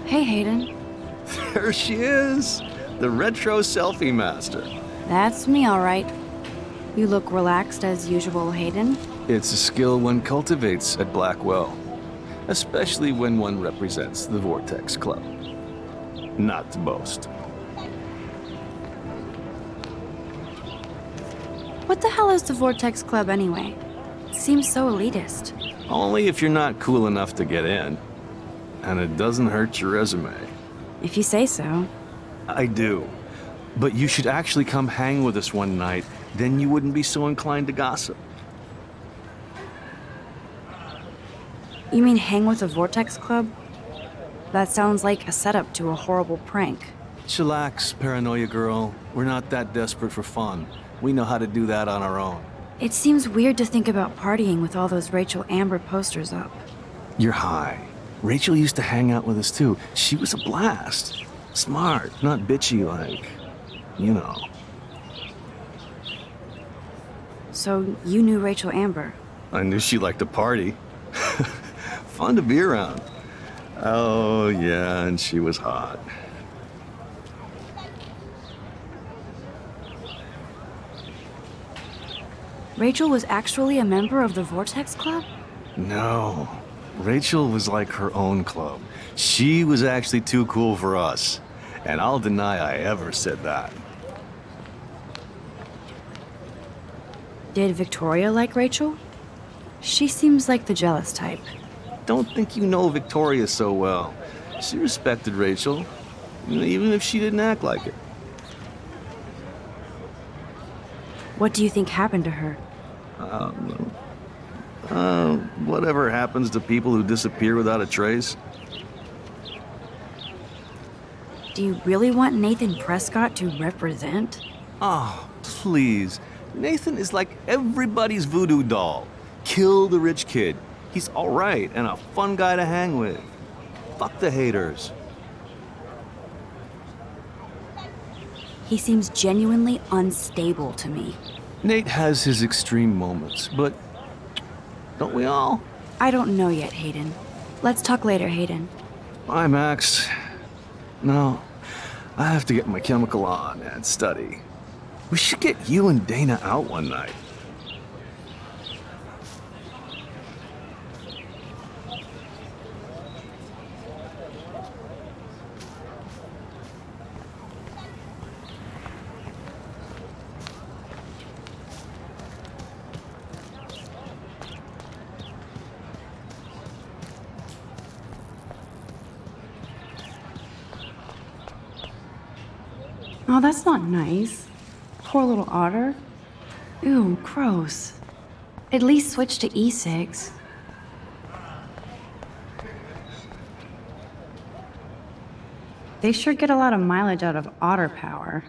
Hey, Hayden. There she is, the retro selfie master. That's me, all right. You look relaxed as usual, Hayden. It's a skill one cultivates at Blackwell, especially when one represents the Vortex Club. Not to boast. What the hell is the Vortex Club anyway? It seems so elitist. Only if you're not cool enough to get in. And it doesn't hurt your resume. If you say so. I do. But you should actually come hang with us one night, then you wouldn't be so inclined to gossip. You mean hang with the Vortex Club? That sounds like a setup to a horrible prank. Chillax, paranoia girl. We're not that desperate for fun. We know how to do that on our own. It seems weird to think about partying with all those Rachel Amber posters up. You're high. Rachel used to hang out with us too. She was a blast. Smart, not bitchy like, you know. So you knew Rachel Amber? I knew she liked to party. Fun to be around. Oh, yeah, and she was hot. Rachel was actually a member of the Vortex Club? No. Rachel was like her own club. She was actually too cool for us. And I'll deny I ever said that. Did Victoria like Rachel? She seems like the jealous type. Don't think you know Victoria so well. She respected Rachel, even if she didn't act like it. What do you think happened to her? Whatever happens to people who disappear without a trace. Do you really want Nathan Prescott to represent? Oh, please. Nathan is like everybody's voodoo doll. Kill the rich kid. He's all right and a fun guy to hang with. Fuck the haters. He seems genuinely unstable to me. Nate has his extreme moments, but don't we all? I don't know yet, Hayden. Let's talk later, Hayden. Bye, Max. No, I have to get my chemical on and study. We should get you and Dana out one night. Oh, that's not nice. Poor little otter. Ew, gross. At least switch to E6. They sure get a lot of mileage out of otter power.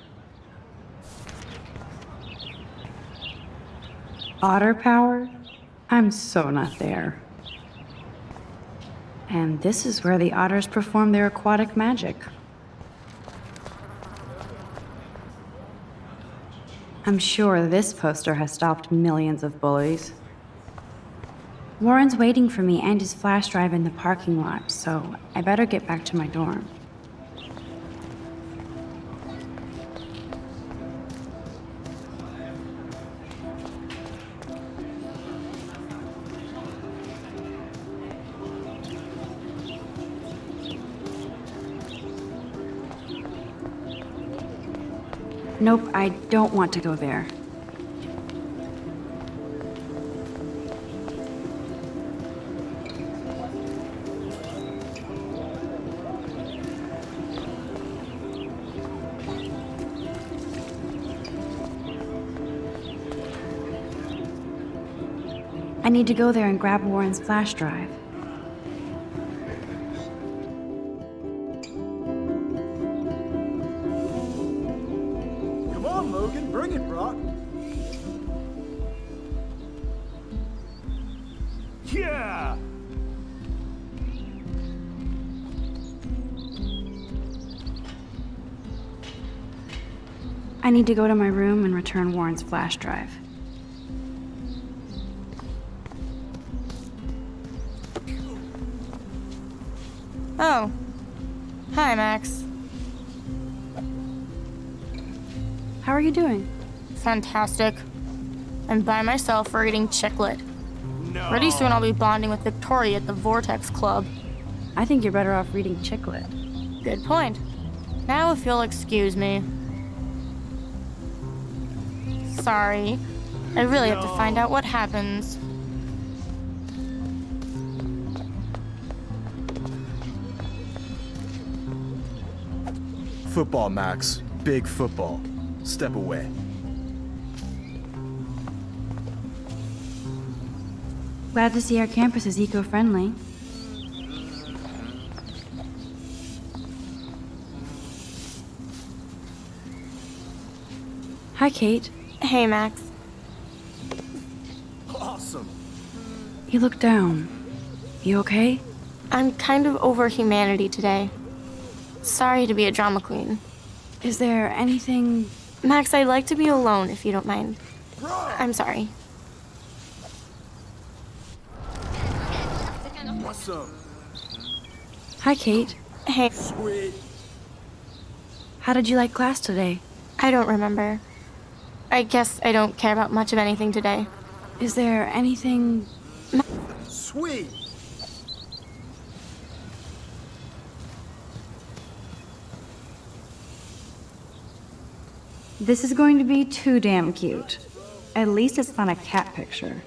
Otter power? I'm so not there. And this is where the otters perform their aquatic magic. I'm sure this poster has stopped millions of bullies. Warren's waiting for me and his flash drive in the parking lot, so I better get back to my dorm. Nope, I don't want to go there. I need to go there and grab Warren's flash drive. Bring it, Brock. Yeah! I need to go to my room and return Warren's flash drive. Oh. Hi, Max. How are you doing? Fantastic. I'm by myself reading Chicklet. No. Pretty soon I'll be bonding with Victoria at the Vortex Club. I think you're better off reading Chicklet. Good point. Now if you'll excuse me. Sorry. I really have to find out what happens. Football, Max. Big football. Step away. Glad to see our campus is eco-friendly. Hi, Kate. Hey, Max. Awesome. You look down. You okay? I'm kind of over humanity today. Sorry to be a drama queen. Is there anything... Max, I'd like to be alone if you don't mind. I'm sorry. What's up? Hi, Kate. Hey. Sweet. How did you like class today? I don't remember. I guess I don't care about much of anything today. Is there anything... Sweet. This is going to be too damn cute. At least it's not a cat picture.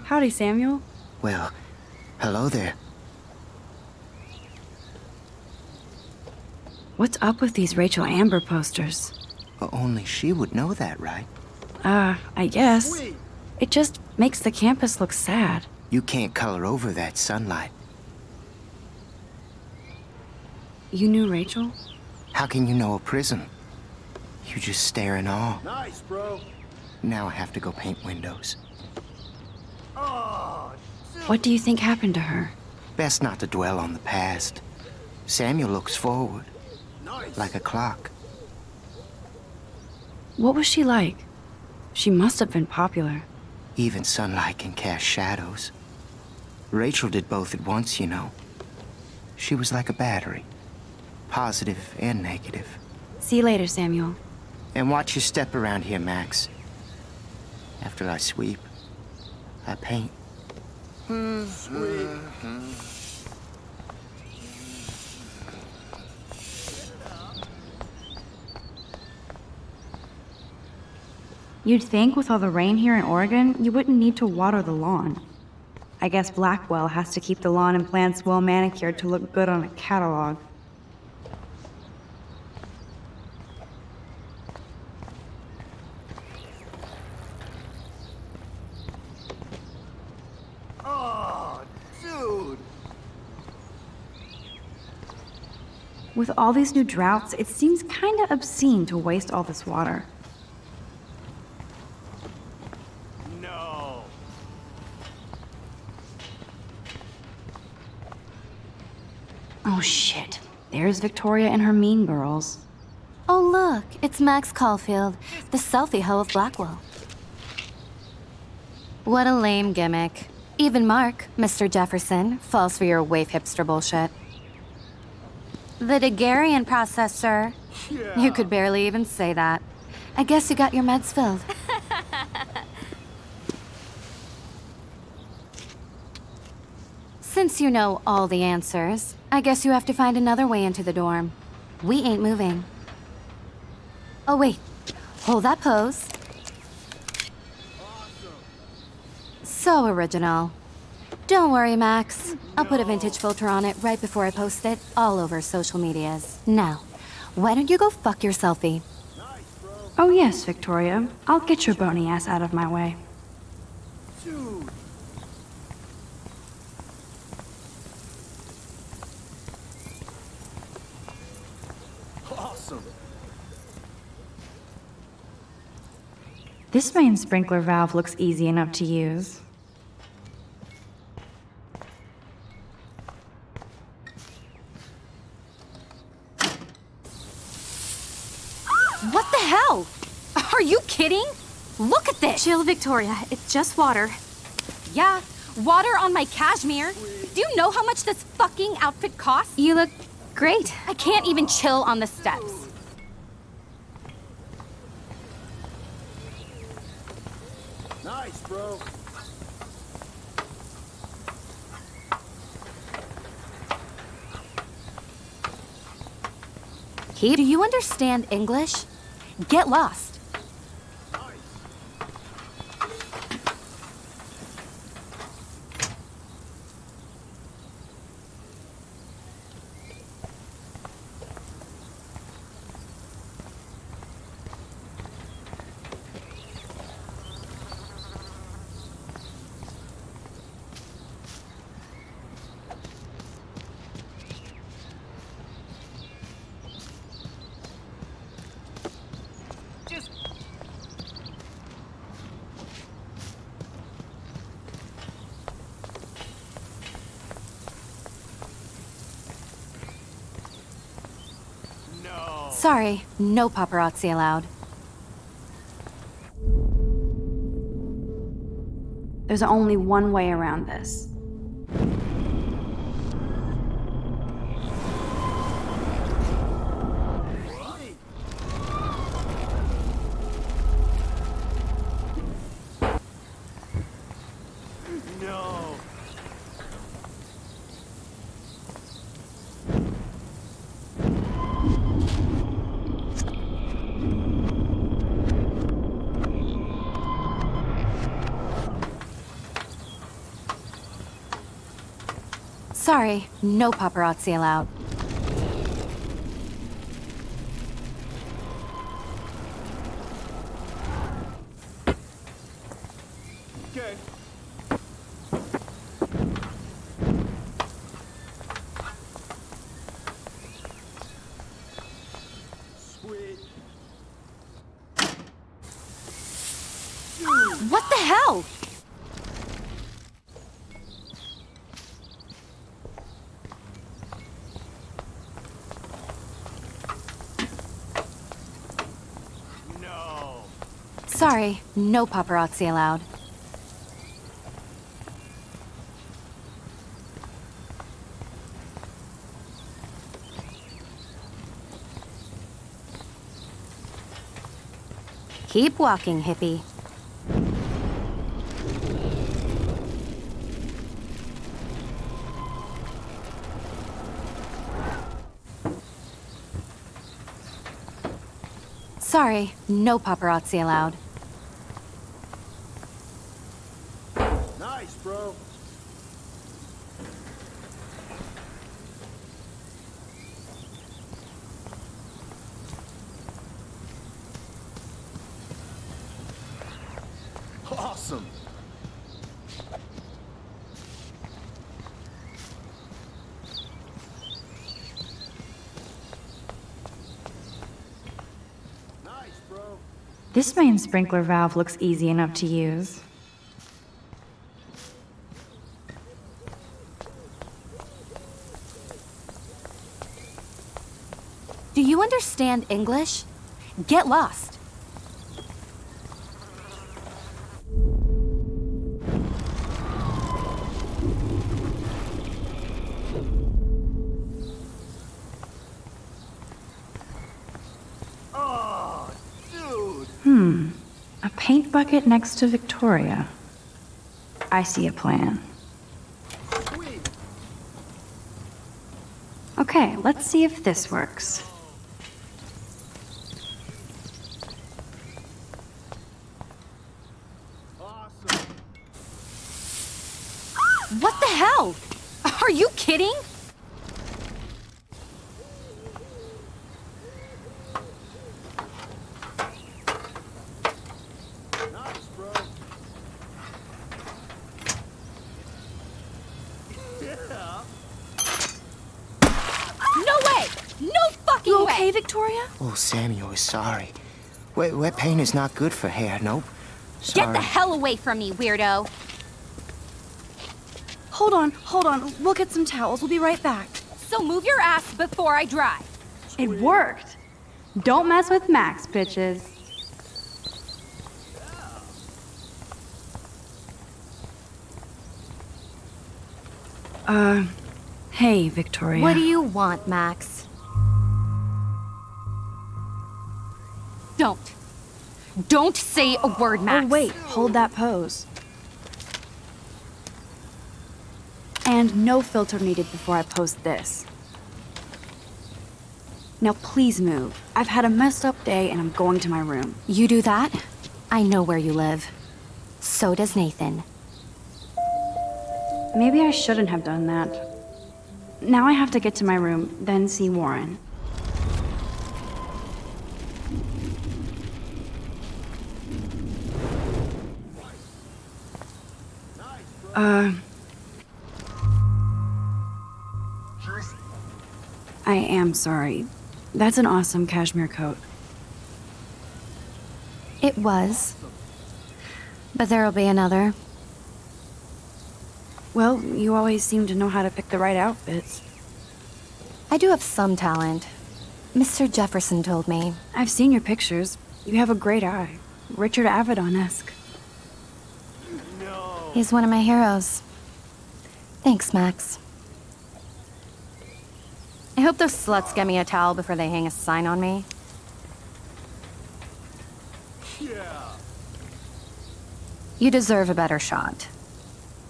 Howdy, Samuel. Well, hello there. What's up with these Rachel Amber posters? Only she would know that, right? I guess. It just makes the campus look sad. You can't color over that sunlight. You knew Rachel? How can you know a prison? You just stare in awe. Nice, bro. Now I have to go paint windows. What do you think happened to her? Best not to dwell on the past. Samuel looks forward. Like a clock. What was she like? She must have been popular. Even sunlight can cast shadows. Rachel did both at once, you know. She was like a battery. Positive and negative. See you later, Samuel. And watch your step around here, Max. After I sweep, I paint. Sweet. You'd think with all the rain here in Oregon, you wouldn't need to water the lawn. I guess Blackwell has to keep the lawn and plants well manicured to look good on a catalog. Oh, dude. With all these new droughts, it seems kinda obscene to waste all this water. No. Oh shit. There's Victoria and her mean girls. Oh, look, it's Max Caulfield, the selfie hoe of Blackwell. What a lame gimmick. Even Mark, Mr. Jefferson, falls for your waif hipster bullshit. The Daguerrean process, sir. Yeah. You could barely even say that. I guess you got your meds filled. Since you know all the answers, I guess you have to find another way into the dorm. We ain't moving. Oh, wait. Hold that pose. So original. Don't worry, Max. I'll put a vintage filter on it right before I post it all over social medias. Now, why don't you go fuck your selfie? Oh yes, Victoria. I'll get your bony ass out of my way. Dude. Awesome. This main sprinkler valve looks easy enough to use. What the hell? Are you kidding? Look at this! Chill, Victoria. It's just water. Yeah, water on my cashmere. Do you know how much this fucking outfit costs? You look great. I can't even chill on the steps. Nice, bro. Kate, do you understand English? Get lost. Sorry, no paparazzi allowed. There's only one way around this. No. Sorry, no paparazzi allowed. Okay. Sweet. What the hell? No. Sorry, no paparazzi allowed. Keep walking, hippie. Sorry, no paparazzi allowed. Nice, bro. Awesome. Nice, bro. This main sprinkler valve looks easy enough to use. Do you understand English? Get lost. Oh, dude. A paint bucket next to Victoria. I see a plan. Sweet. Okay, let's see if this works. Awesome. What the hell? Are you kidding? Nice, bro. Yeah. No way! No fucking You way! okay, Victoria? Oh, Samuel is sorry. Wet paint is not good for hair, nope. Sorry. Get the hell away from me, weirdo! Hold on. We'll get some towels. We'll be right back. So move your ass before I drive. It worked. Don't mess with Max, bitches. Hey, Victoria. What do you want, Max? Don't say a word, Max. Oh, wait. Hold that pose. And no filter needed before I post this. Now please move. I've had a messed up day and I'm going to my room. You do that? I know where you live. So does Nathan. Maybe I shouldn't have done that. Now I have to get to my room, then see Warren. I am sorry. That's an awesome cashmere coat. It was. But there'll be another. Well, you always seem to know how to pick the right outfits. I do have some talent. Mr. Jefferson told me. I've seen your pictures. You have a great eye. Richard Avedon-esque. He's one of my heroes. Thanks, Max. I hope those sluts get me a towel before they hang a sign on me. Yeah. You deserve a better shot.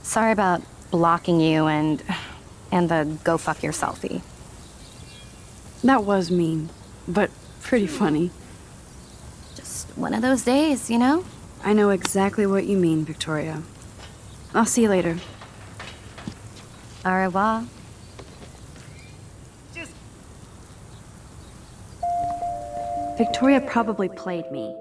Sorry about blocking you and the go fuck your selfie. That was mean, but pretty funny. Just one of those days, you know? I know exactly what you mean, Victoria. I'll see you later. Au revoir. Victoria probably played me.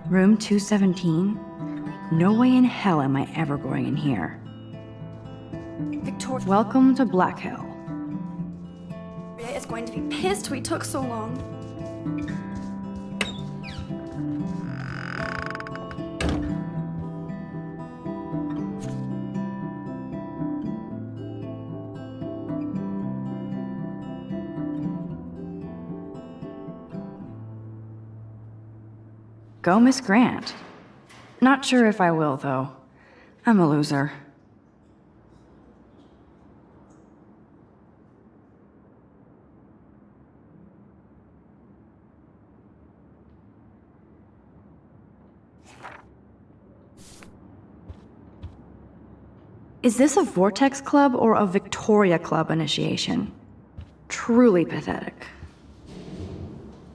Room 217? No way in hell am I ever going in here. Victoria Welcome to Black Hill. is going to be pissed we took so long. Go, Miss Grant. Not sure if I will, though. I'm a loser. Is this a Vortex Club or a Victoria Club initiation? Truly pathetic.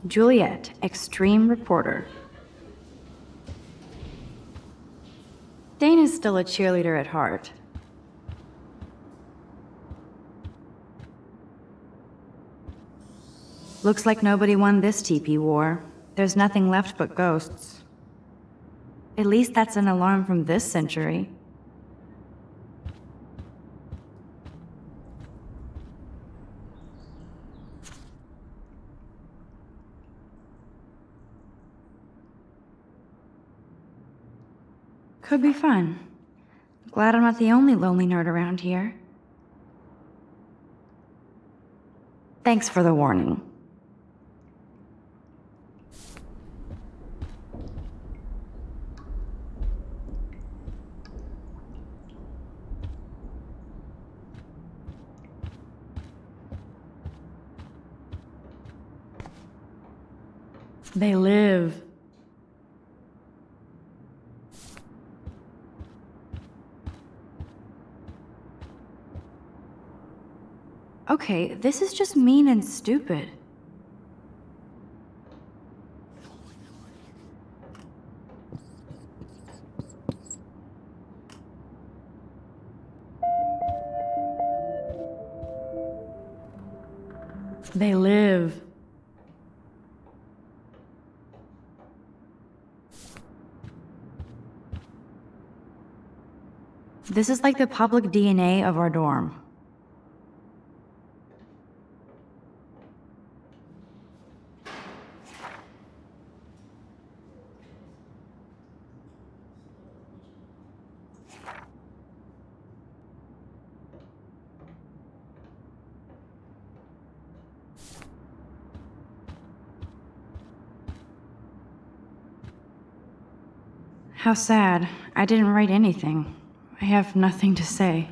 Juliet, extreme reporter. Dana's still a cheerleader at heart. Looks like nobody won this TP war. There's nothing left but ghosts. At least that's an alarm from this century. Could be fun. Glad I'm not the only lonely nerd around here. Thanks for the warning. They live. Okay, this is just mean and stupid. They live. This is like the public DNA of our dorm. How sad. I didn't write anything. I have nothing to say.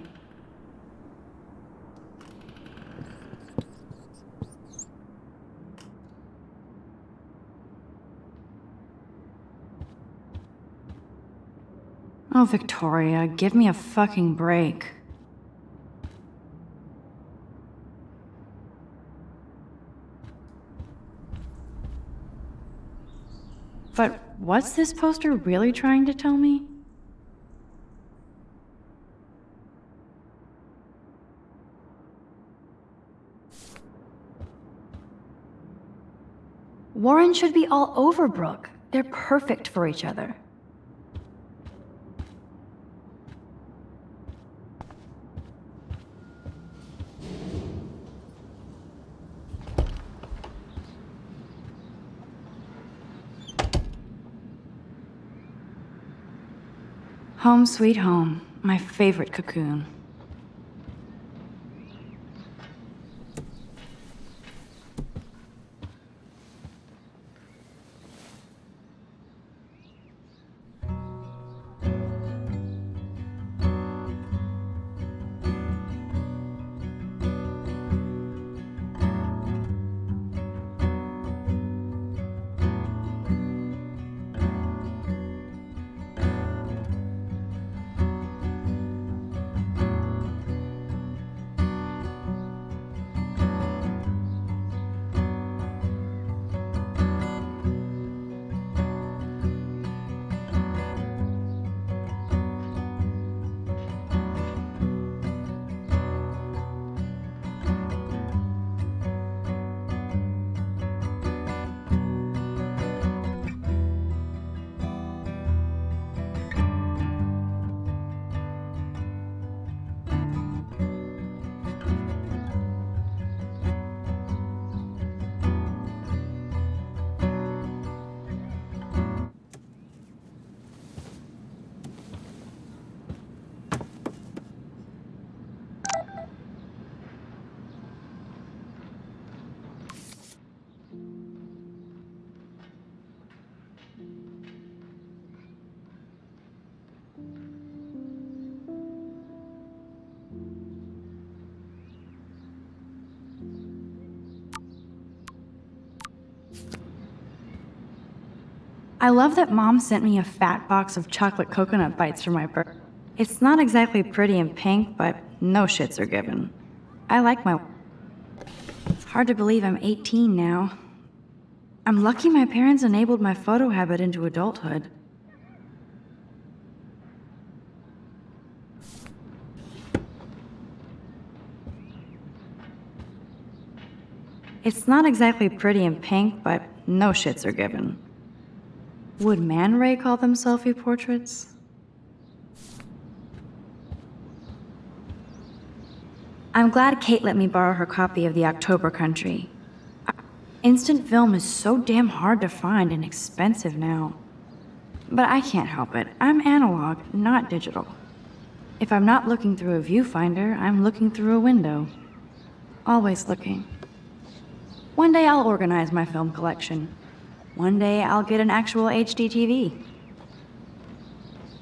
Oh, Victoria, give me a fucking break. But what's this poster really trying to tell me? Warren should be all over Brooke. They're perfect for each other. Home sweet home, my favorite cocoon. I love that Mom sent me a fat box of chocolate coconut bites for my birthday. It's not exactly pretty and pink, but no shits are given. I like my... It's hard to believe I'm 18 now. I'm lucky my parents enabled my photo habit into adulthood. It's not exactly pretty and pink, but no shits are given. Would Man Ray call them selfie portraits? I'm glad Kate let me borrow her copy of The October Country. Instant film is so damn hard to find and expensive now. But I can't help it. I'm analog, not digital. If I'm not looking through a viewfinder, I'm looking through a window. Always looking. One day I'll organize my film collection. One day I'll get an actual HD TV.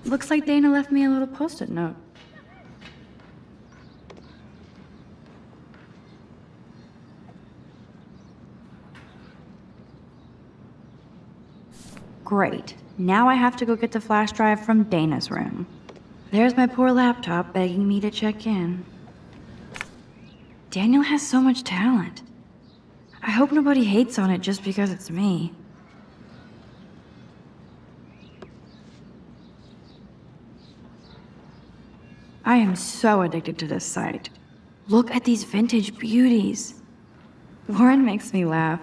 Looks like Dana left me a little post-it note. Great. Now I have to go get the flash drive from Dana's room. There's my poor laptop begging me to check in. Daniel has so much talent. I hope nobody hates on it just because it's me. I am so addicted to this site. Look at these vintage beauties. Warren makes me laugh.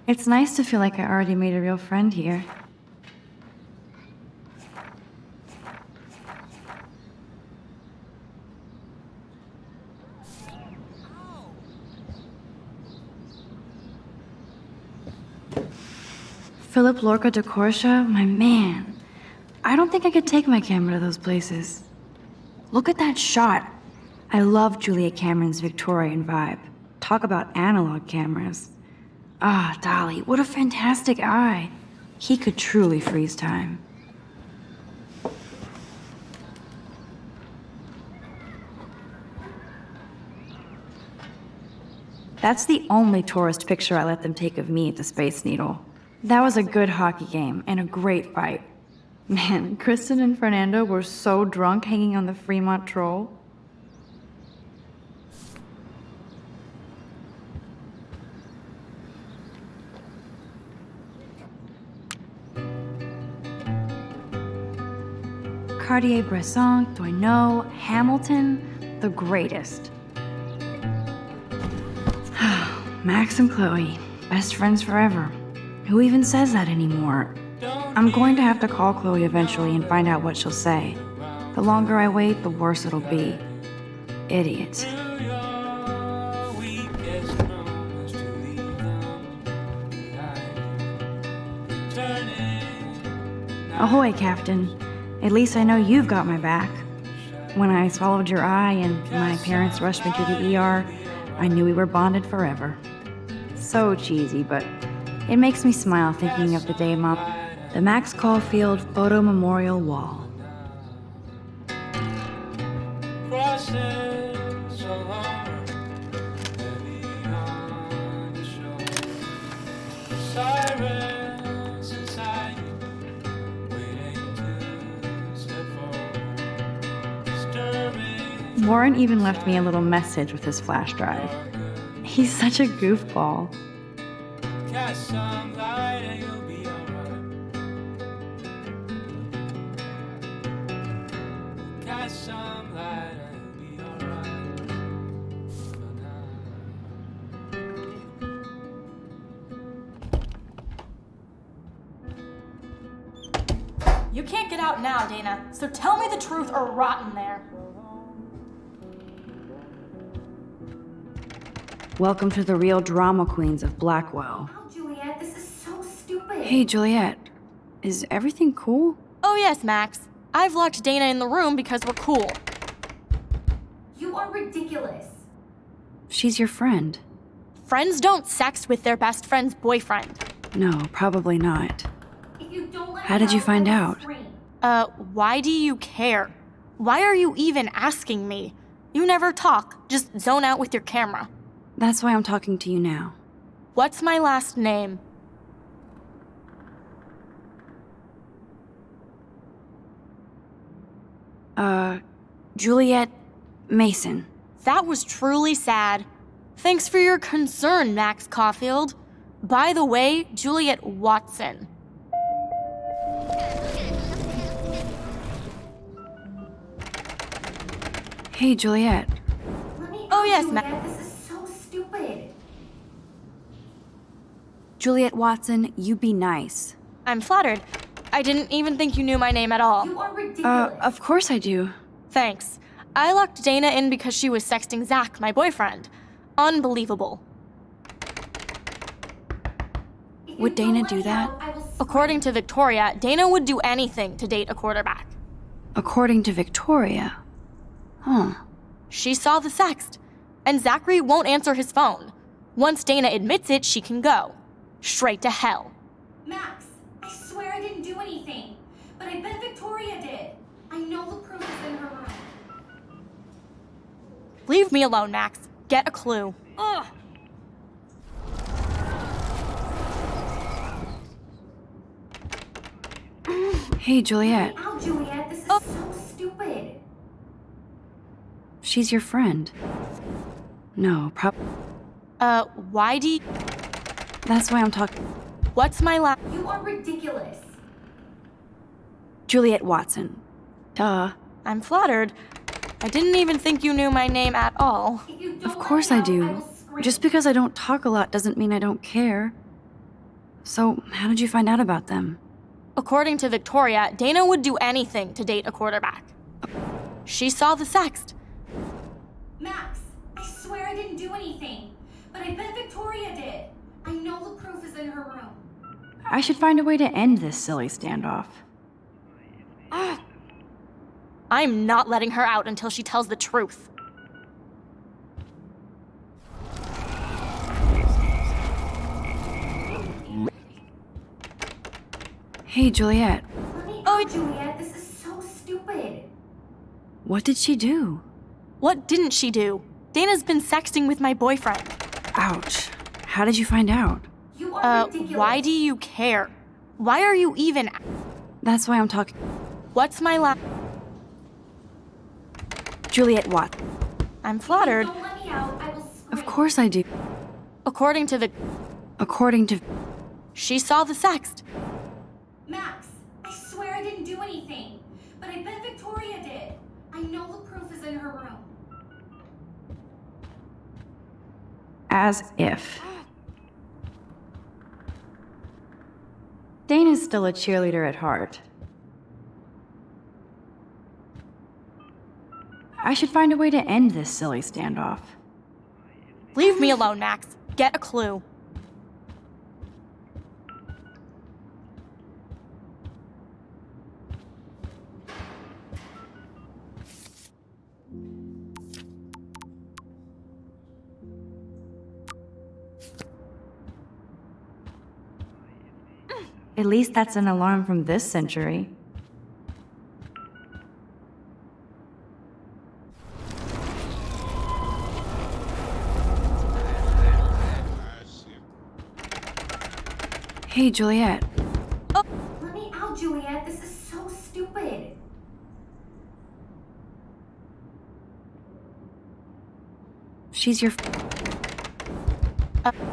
It's nice to feel like I already made a real friend here. Philip Lorca de Corsia, my man. I don't think I could take my camera to those places. Look at that shot. I love Julia Cameron's Victorian vibe. Talk about analog cameras. Ah, Dolly, what a fantastic eye. He could truly freeze time. That's the only tourist picture I let them take of me at the Space Needle. That was a good hockey game and a great fight. Man, Kristen and Fernando were so drunk hanging on the Fremont Troll. Cartier-Bresson, Doisneau, Hamilton, the greatest. Max and Chloe, best friends forever. Who even says that anymore? I'm going to have to call Chloe eventually and find out what she'll say. The longer I wait, the worse it'll be. Idiot. Ahoy, Captain. At least I know you've got my back. When I swallowed your eye and my parents rushed me to the ER, I knew we were bonded forever. So cheesy, but it makes me smile thinking of the day the Max Caulfield Photo Memorial Wall. Warren even left me a little message with his flash drive. He's such a goofball. You can't get out now, Dana, so tell me the truth or rot in there. Welcome to the real drama queens of Blackwell. Oh, Juliet, this is so stupid. Hey, Juliet. Is everything cool? Oh yes, Max. I've locked Dana in the room because we're cool. You are ridiculous. She's your friend. Friends don't sex with their best friend's boyfriend. No, probably not. If you don't let How did you find out? Why do you care? Why are you even asking me? You never talk, just zone out with your camera. That's why I'm talking to you now. What's my last name? Juliet Mason. That was truly sad. Thanks for your concern, Max Caulfield. By the way, Juliet Watson. Hey, Juliet. Oh yes, Max. This is so stupid. Juliet Watson, you be nice. I'm flattered. I didn't even think you knew my name at all. You are ridiculous. Of course I do. Thanks. I locked Dana in because she was sexting Zach, my boyfriend. Unbelievable. Would Dana do that? According to Victoria, Dana would do anything to date a quarterback. According to Victoria. Huh. She saw the sext, and Zachary won't answer his phone. Once Dana admits it, she can go. Straight to hell. Max, I swear I didn't do anything. But I bet Victoria did. I know the proof is in her room. Leave me alone, Max. Get a clue. Ugh. Hey, Juliet. Ow, Juliet, this is so stupid. She's your friend. No, why do you... That's why I'm talking. What's my last... You are ridiculous. Juliet Watson. Duh. I'm flattered. I didn't even think you knew my name at all. Of course I do. Just because I don't talk a lot doesn't mean I don't care. So, how did you find out about them? According to Victoria, Dana would do anything to date a quarterback. She saw the sext. Max, I swear I didn't do anything. But I bet Victoria did. I know the proof is in her room. I should find a way to end this silly standoff. I'm not letting her out until she tells the truth. Hey, Juliet. Oh, Juliet, this is so stupid. What did she do? What didn't she do? Dana's been sexting with my boyfriend. Ouch. How did you find out? You are ridiculous. Why do you care? Why are you even... That's why I'm talking. What's my last... Juliet Watt. I'm flattered. Don't let me out. I will scream. Of course I do. According to the... According to... She saw the sext. Max, I swear I didn't do anything. But I bet Victoria did. I know the proof is in her room. As if. Dana's still a cheerleader at heart. I should find a way to end this silly standoff. Leave me alone, Max. Get a clue. At least that's an alarm from this century. Hey, Juliet. Let me out, Juliet. This is so stupid. She's your...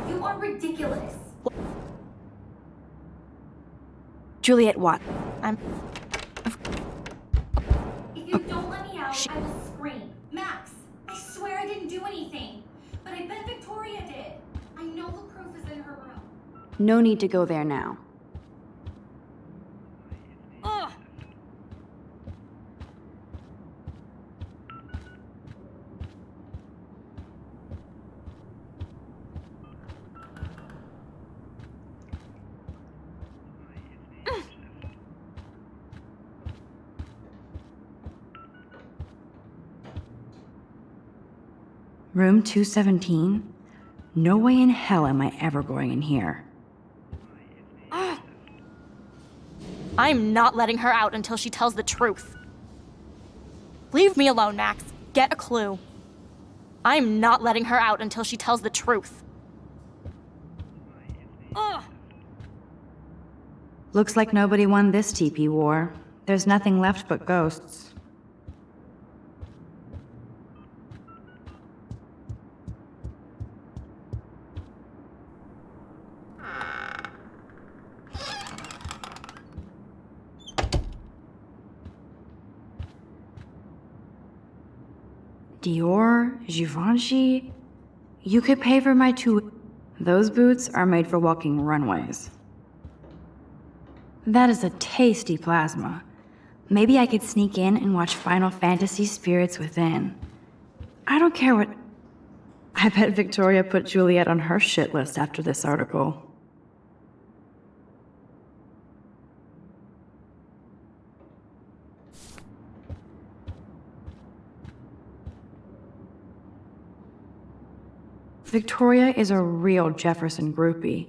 You are ridiculous. Juliet, what? If you don't let me out, I will scream. Max, I swear I didn't do anything. But I bet Victoria did. I know the proof is in her room. No need to go there now. Ugh. Room 217? No way in hell am I ever going in here. I'm not letting her out until she tells the truth. Leave me alone, Max. Get a clue. I'm not letting her out until she tells the truth. Ugh. Looks like nobody won this TP war. There's nothing left but ghosts. Dior, Givenchy. You could pay for my two... Those boots are made for walking runways. That is a tasty plasma. Maybe I could sneak in and watch Final Fantasy Spirits Within. I don't care what... I bet Victoria put Juliet on her shit list after this article. Victoria is a real Jefferson groupie.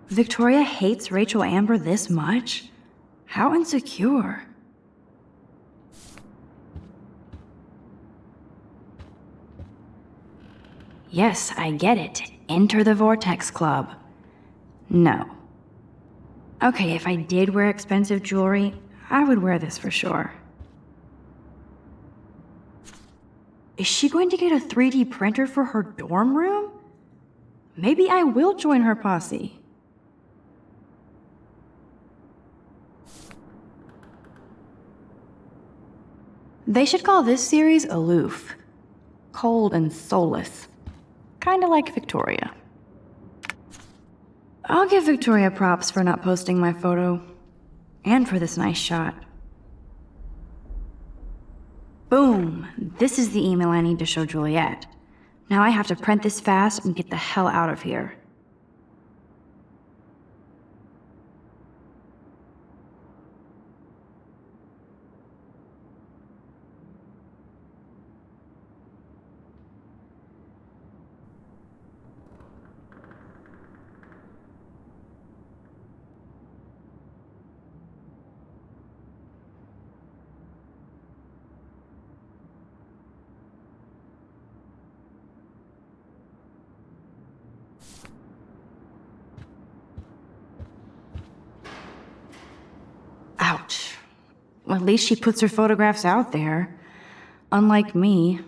Victoria hates Rachel Amber this much? How insecure. Yes, I get it. Enter the Vortex Club. No. Okay, if I did wear expensive jewelry, I would wear this for sure. Is she going to get a 3D printer for her dorm room? Maybe I will join her posse. They should call this series Aloof. Cold and soulless. Kinda like Victoria. I'll give Victoria props for not posting my photo. And for this nice shot. Boom! This is the email I need to show Juliet. Now I have to print this fast and get the hell out of here. Ouch. Well, at least she puts her photographs out there. Unlike me.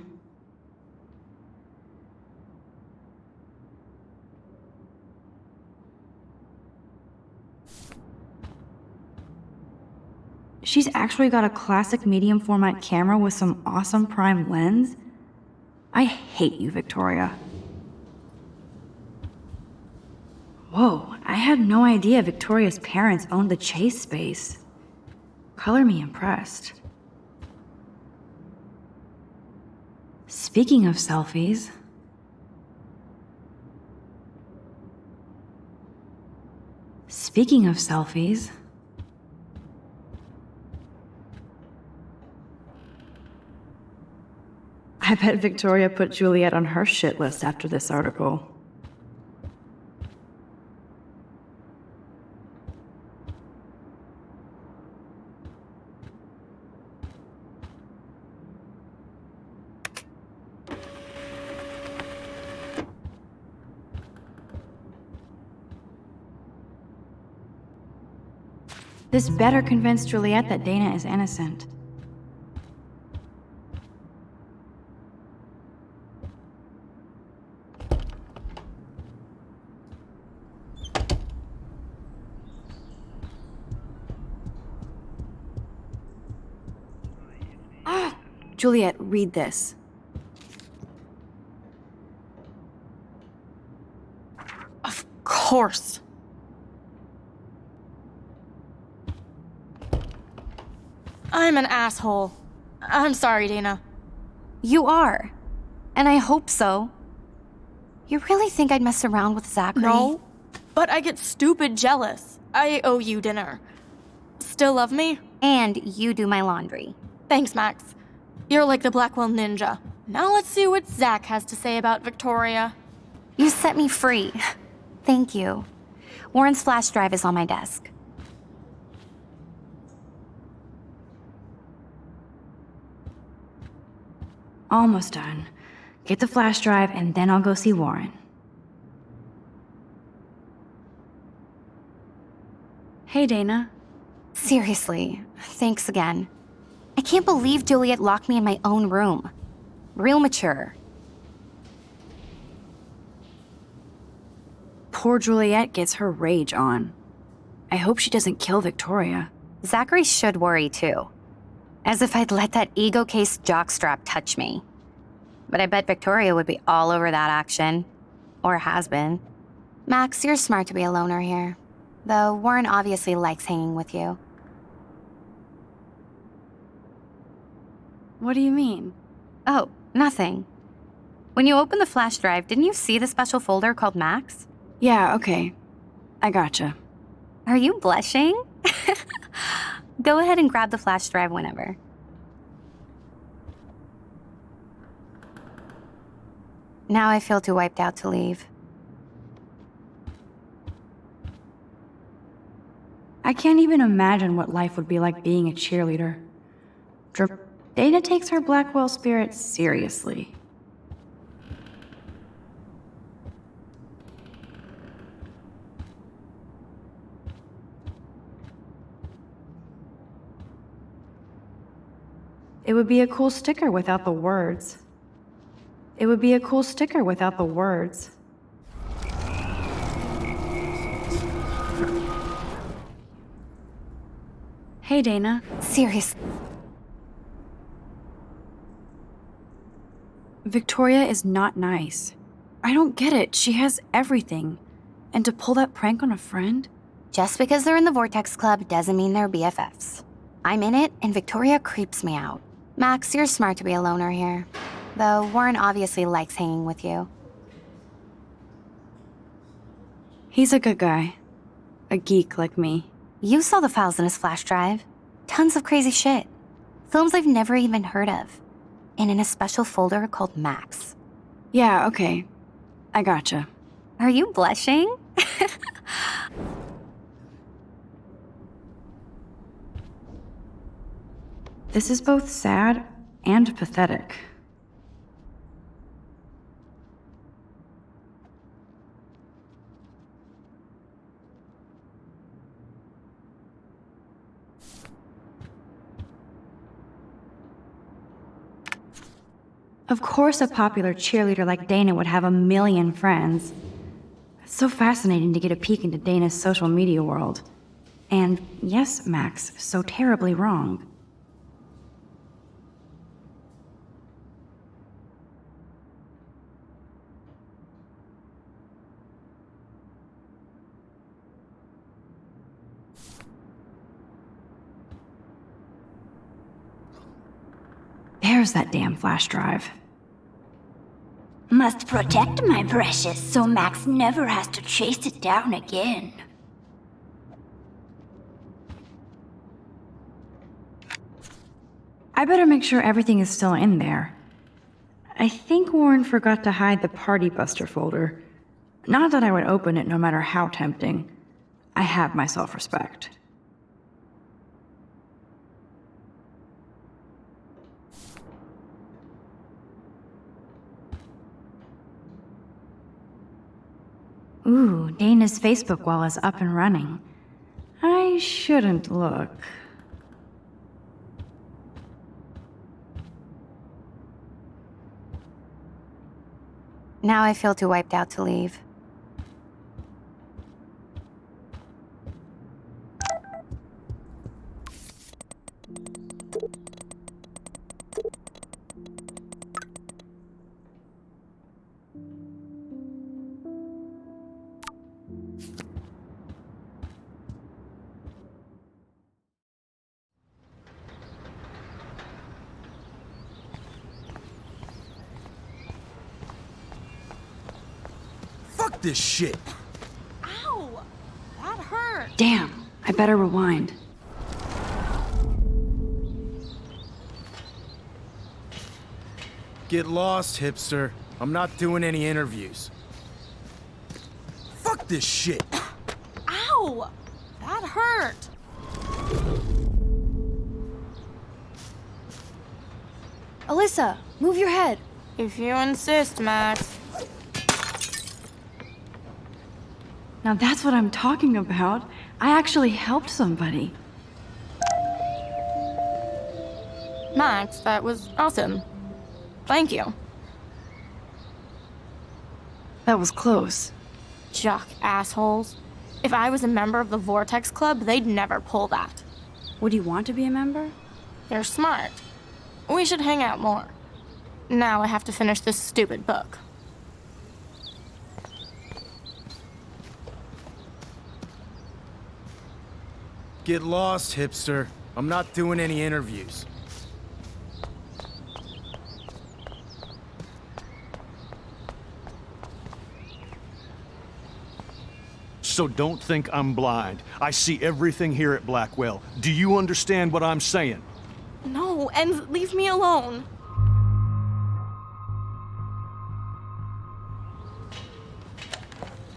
She's actually got a classic medium format camera with some awesome prime lens. I hate you, Victoria. Whoa, I had no idea Victoria's parents owned the Chase space. Color me impressed. Speaking of selfies... I bet Victoria put Juliet on her shit list after this article. This better convince Juliet that Dana is innocent. Juliet, read this. Of course. I'm an asshole. I'm sorry, Dana. You are. And I hope so. You really think I'd mess around with Zachary? No, but I get stupid jealous. I owe you dinner. Still love me? And you do my laundry. Thanks, Max. You're like the Blackwell Ninja. Now let's see what Zach has to say about Victoria. You set me free. Thank you. Warren's flash drive is on my desk. Almost done. Get the flash drive and then I'll go see Warren. Hey, Dana. Seriously, thanks again. I can't believe Juliet locked me in my own room. Real mature. Poor Juliet gets her rage on. I hope she doesn't kill Victoria. Zachary should worry too. As if I'd let that ego-cased jockstrap touch me. But I bet Victoria would be all over that action. Or has been. Max, you're smart to be a loner here. Though Warren obviously likes hanging with you. What do you mean? Oh, nothing. When you opened the flash drive, didn't you see the special folder called Max? Yeah, okay. I gotcha. Are you blushing? Go ahead and grab the flash drive whenever. Now I feel too wiped out to leave. I can't even imagine what life would be like being a cheerleader. Dana takes her Blackwell spirit seriously. It would be a cool sticker without the words. It would be a cool sticker without the words. Hey, Dana. Seriously. Victoria is not nice. I don't get it. She has everything. And to pull that prank on a friend? Just because they're in the Vortex Club doesn't mean they're BFFs. I'm in it, and Victoria creeps me out. Max, you're smart to be a loner here. Though Warren obviously likes hanging with you. He's a good guy. A geek like me. You saw the files in his flash drive. Tons of crazy shit. Films I've never even heard of. And in a special folder called Max. Yeah, okay. I gotcha. Are you blushing? This is both sad and pathetic. Of course a popular cheerleader like Dana would have a million friends. It's so fascinating to get a peek into Dana's social media world. And yes, Max, so terribly wrong. There's that damn flash drive. Must protect my precious so Max never has to chase it down again. I better make sure everything is still in there. I think Warren forgot to hide the Party Buster folder. Not that I would open it no matter how tempting. I have my self-respect. Ooh, Dana's Facebook wall is up and running. I shouldn't look. Now I feel too wiped out to leave. Fuck this shit. Ow! That hurt. Damn, I better rewind. Get lost, hipster. I'm not doing any interviews. Fuck this shit. Ow! That hurt. Alyssa, move your head. If you insist, Max. Now that's what I'm talking about. I actually helped somebody. Max, that was awesome. Thank you. That was close. Jock assholes. If I was a member of the Vortex Club, they'd never pull that. Would you want to be a member? You're smart. We should hang out more. Now I have to finish this stupid book. Get lost, hipster. I'm not doing any interviews. So don't think I'm blind. I see everything here at Blackwell. Do you understand what I'm saying? No, and leave me alone.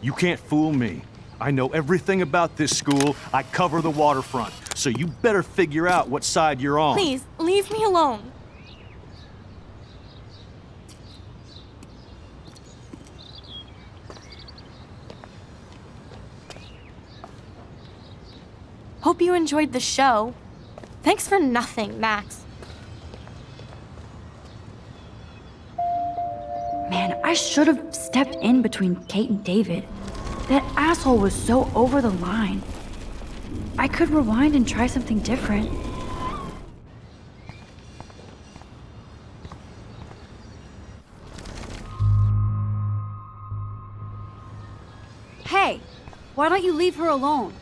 You can't fool me. I know everything about this school. I cover the waterfront. So you better figure out what side you're on. Please, leave me alone. Hope you enjoyed the show. Thanks for nothing, Max. Man, I should have stepped in between Kate and David. That asshole was so over the line. I could rewind and try something different. Hey, why don't you leave her alone?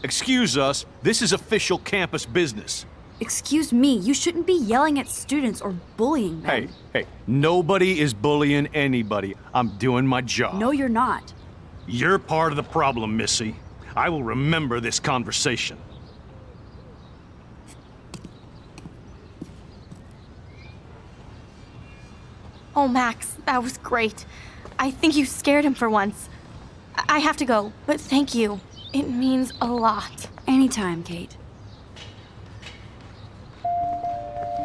Excuse us, this is official campus business. Excuse me, you shouldn't be yelling at students or bullying them. Hey, nobody is bullying anybody. I'm doing my job. No, you're not. You're part of the problem, Missy. I will remember this conversation. Oh, Max, that was great. I think you scared him for once. I have to go, but thank you. It means a lot. Anytime, Kate.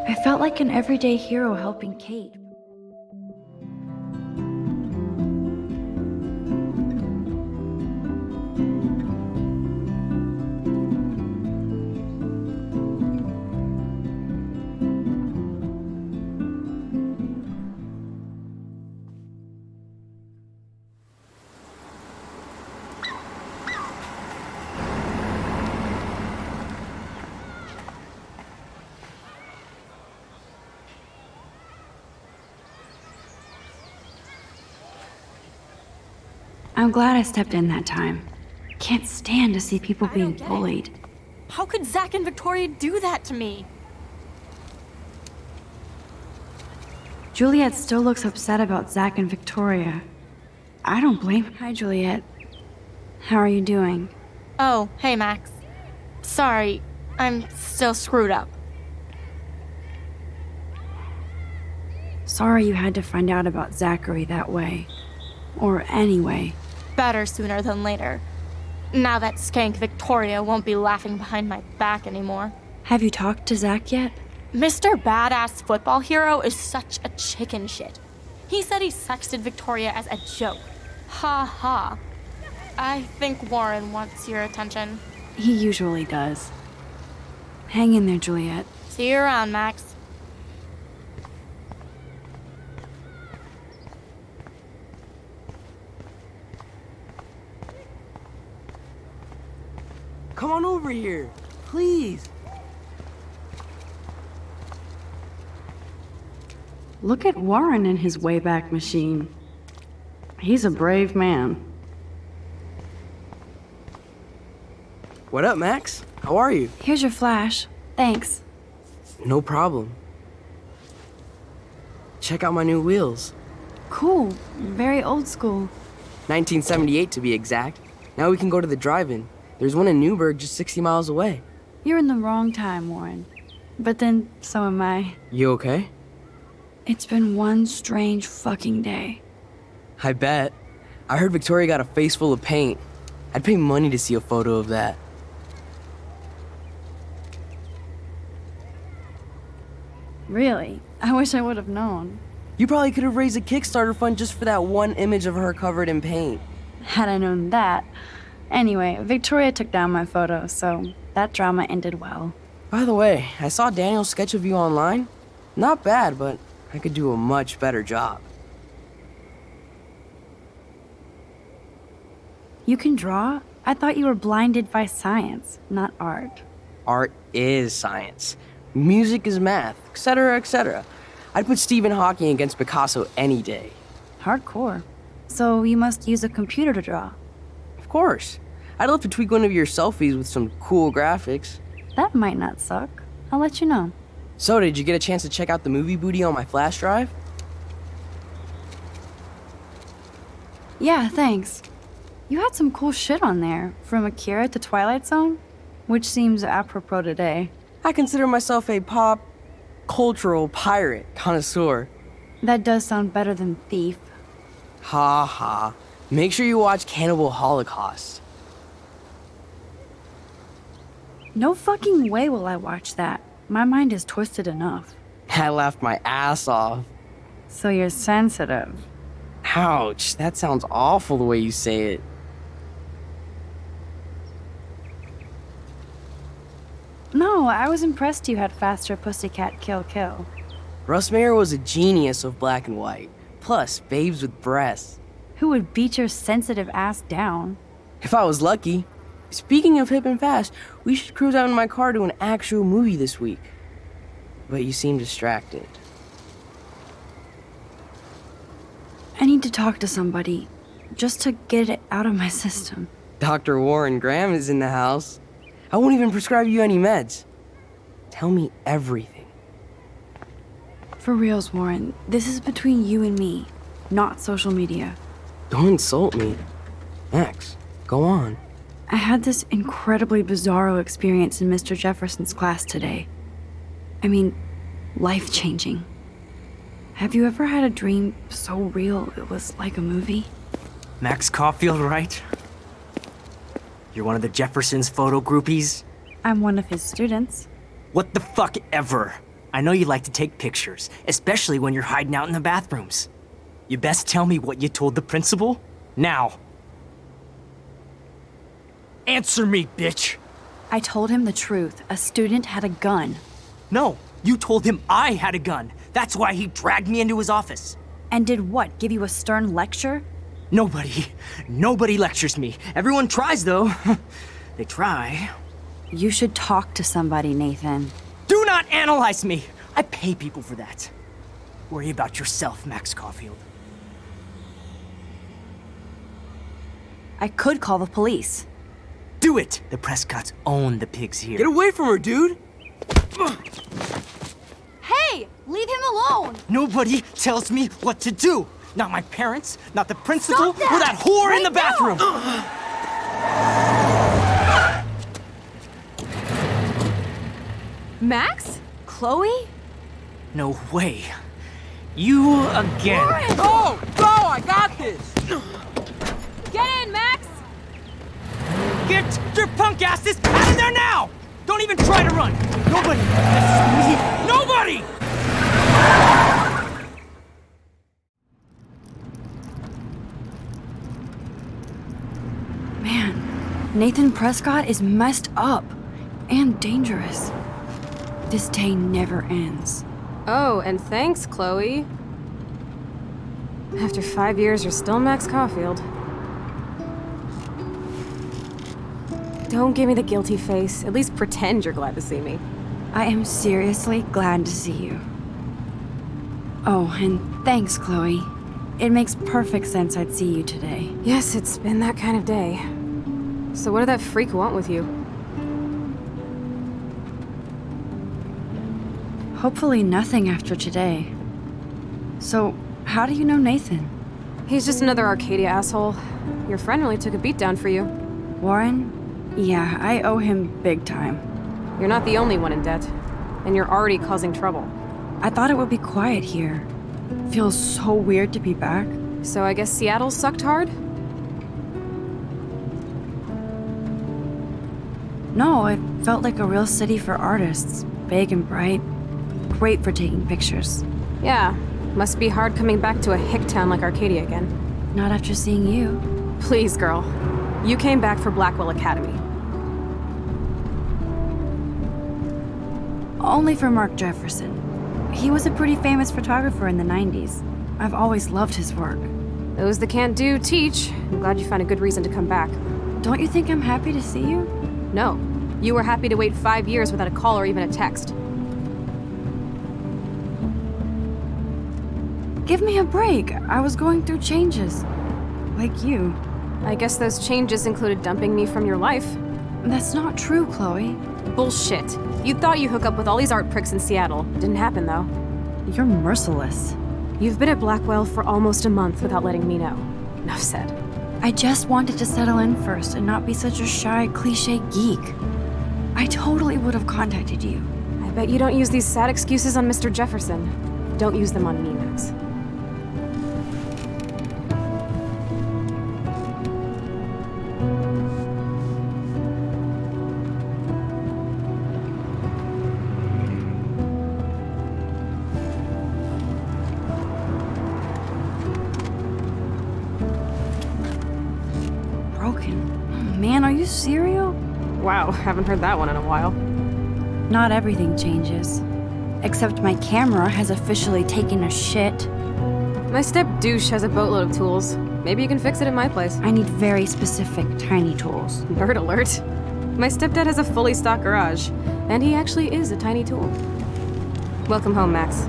I felt like an everyday hero helping Kate. I'm glad I stepped in that time. Can't stand to see people being bullied. How could Zach and Victoria do that to me? Juliet still looks upset about Zach and Victoria. I don't blame her. Hi, Juliet. How are you doing? Oh, hey, Max. Sorry, I'm still screwed up. Sorry you had to find out about Zachary that way. Or anyway. Better sooner than later. Now that skank Victoria won't be laughing behind my back anymore. Have you talked to Zach yet? Mr. Badass Football Hero is such a chicken shit. He said he sexted Victoria as a joke. Ha ha. I think Warren wants your attention. He usually does. Hang in there, Juliet. See you around, Max. Come on over here, please. Look at Warren in his Wayback Machine. He's a brave man. What up, Max? How are you? Here's your flash. Thanks. No problem. Check out my new wheels. Cool. Very old school. 1978 to be exact. Now we can go to the drive-in. There's one in Newburgh just 60 miles away. You're in the wrong time, Warren. But then, so am I. You okay? It's been one strange fucking day. I bet. I heard Victoria got a face full of paint. I'd pay money to see a photo of that. Really? I wish I would have known. You probably could have raised a Kickstarter fund just for that one image of her covered in paint. Had I known that. Anyway, Victoria took down my photo, so that drama ended well. By the way, I saw Daniel's sketch of you online. Not bad, but I could do a much better job. You can draw? I thought you were blinded by science, not art. Art is science. Music is math, etc., etc. I'd put Stephen Hawking against Picasso any day. Hardcore. So you must use a computer to draw. Of course. I'd love to tweak one of your selfies with some cool graphics. That might not suck. I'll let you know. So, did you get a chance to check out the movie booty on my flash drive? Yeah, thanks. You had some cool shit on there, from Akira to Twilight Zone, which seems apropos today. I consider myself a pop cultural pirate connoisseur. That does sound better than thief. Ha ha. Make sure you watch Cannibal Holocaust. No fucking way will I watch that. My mind is twisted enough. I laughed my ass off. So you're sensitive. Ouch, that sounds awful the way you say it. No, I was impressed you had faster Pussycat Kill Kill. Russ Meyer was a genius of black and white. Plus, babes with breasts. Who would beat your sensitive ass down? If I was lucky. Speaking of hip and fast, we should cruise out in my car to an actual movie this week. But you seem distracted. I need to talk to somebody, just to get it out of my system. Dr. Warren Graham is in the house. I won't even prescribe you any meds. Tell me everything. For reals, Warren, this is between you and me, not social media. Don't insult me. Max, go on. I had this incredibly bizarro experience in Mr. Jefferson's class today. I mean, life-changing. Have you ever had a dream so real it was like a movie? Max Caulfield, right? You're one of the Jefferson's photo groupies? I'm one of his students. What the fuck ever? I know you like to take pictures, especially when you're hiding out in the bathrooms. You best tell me what you told the principal, now. Answer me, bitch! I told him the truth. A student had a gun. No, you told him I had a gun. That's why he dragged me into his office. And did what, give you a stern lecture? Nobody lectures me. Everyone tries, though. They try. You should talk to somebody, Nathan. Do not analyze me! I pay people for that. Worry about yourself, Max Caulfield. I could call the police. Do it! The Prescotts own the pigs here. Get away from her, dude! Hey! Leave him alone! Nobody tells me what to do! Not my parents, not the principal, Stop that! or that whore Right in the bathroom! Max? Chloe? No way. You again. Go! Go! I got this! Get in, Max! Get your punk asses out of there now! Don't even try to run! Nobody! Nobody! Man, Nathan Prescott is messed up and dangerous. This day never ends. Oh, and thanks, Chloe. After 5 years, you're still Max Caulfield. Don't give me the guilty face. At least pretend you're glad to see me. I am seriously glad to see you. Oh, and thanks, Chloe. It makes perfect sense I'd see you today. Yes, it's been that kind of day. So what did that freak want with you? Hopefully nothing after today. So, how do you know Nathan? He's just another Arcadia asshole. Your friend really took a beat down for you. Warren? Yeah, I owe him big time. You're not the only one in debt. And you're already causing trouble. I thought it would be quiet here. Feels so weird to be back. So I guess Seattle sucked hard? No, it felt like a real city for artists. Big and bright. Great for taking pictures. Yeah, must be hard coming back to a hick town like Arcadia again. Not after seeing you. Please, girl. You came back for Blackwell Academy. Only for Mark Jefferson. He was a pretty famous photographer in the 90s. I've always loved his work. Those that can't do, teach. I'm glad you found a good reason to come back. Don't you think I'm happy to see you? No. You were happy to wait 5 years without a call or even a text. Give me a break. I was going through changes. Like you. I guess those changes included dumping me from your life. That's not true, Chloe. Bullshit. You thought you hook up with all these art pricks in Seattle. Didn't happen, though. You're merciless. You've been at Blackwell for almost a month without letting me know. Enough said. I just wanted to settle in first and not be such a shy, cliche geek. I totally would have contacted you. I bet you don't use these sad excuses on Mr. Jefferson. Don't use them on me, Max. Man, are you serial? Wow, haven't heard that one in a while. Not everything changes. Except my camera has officially taken a shit. My step-douche has a boatload of tools. Maybe you can fix it at my place. I need very specific, tiny tools. Nerd alert. My stepdad has a fully stocked garage, and he actually is a tiny tool. Welcome home, Max.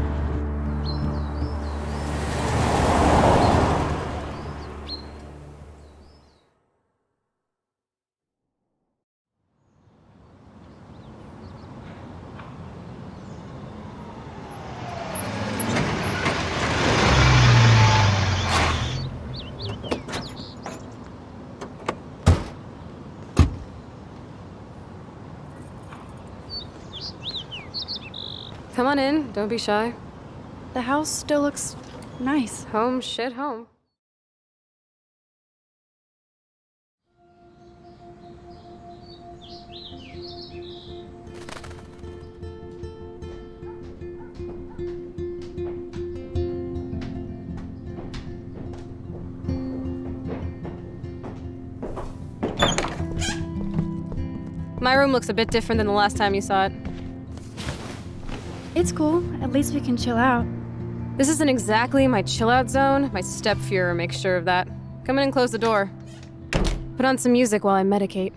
Come on in, don't be shy. The house still looks nice. Home shit home. My room looks a bit different than the last time you saw it. It's cool. At least we can chill out. This isn't exactly my chill-out zone. My step-Fuhrer makes sure of that. Come in and close the door. Put on some music while I medicate.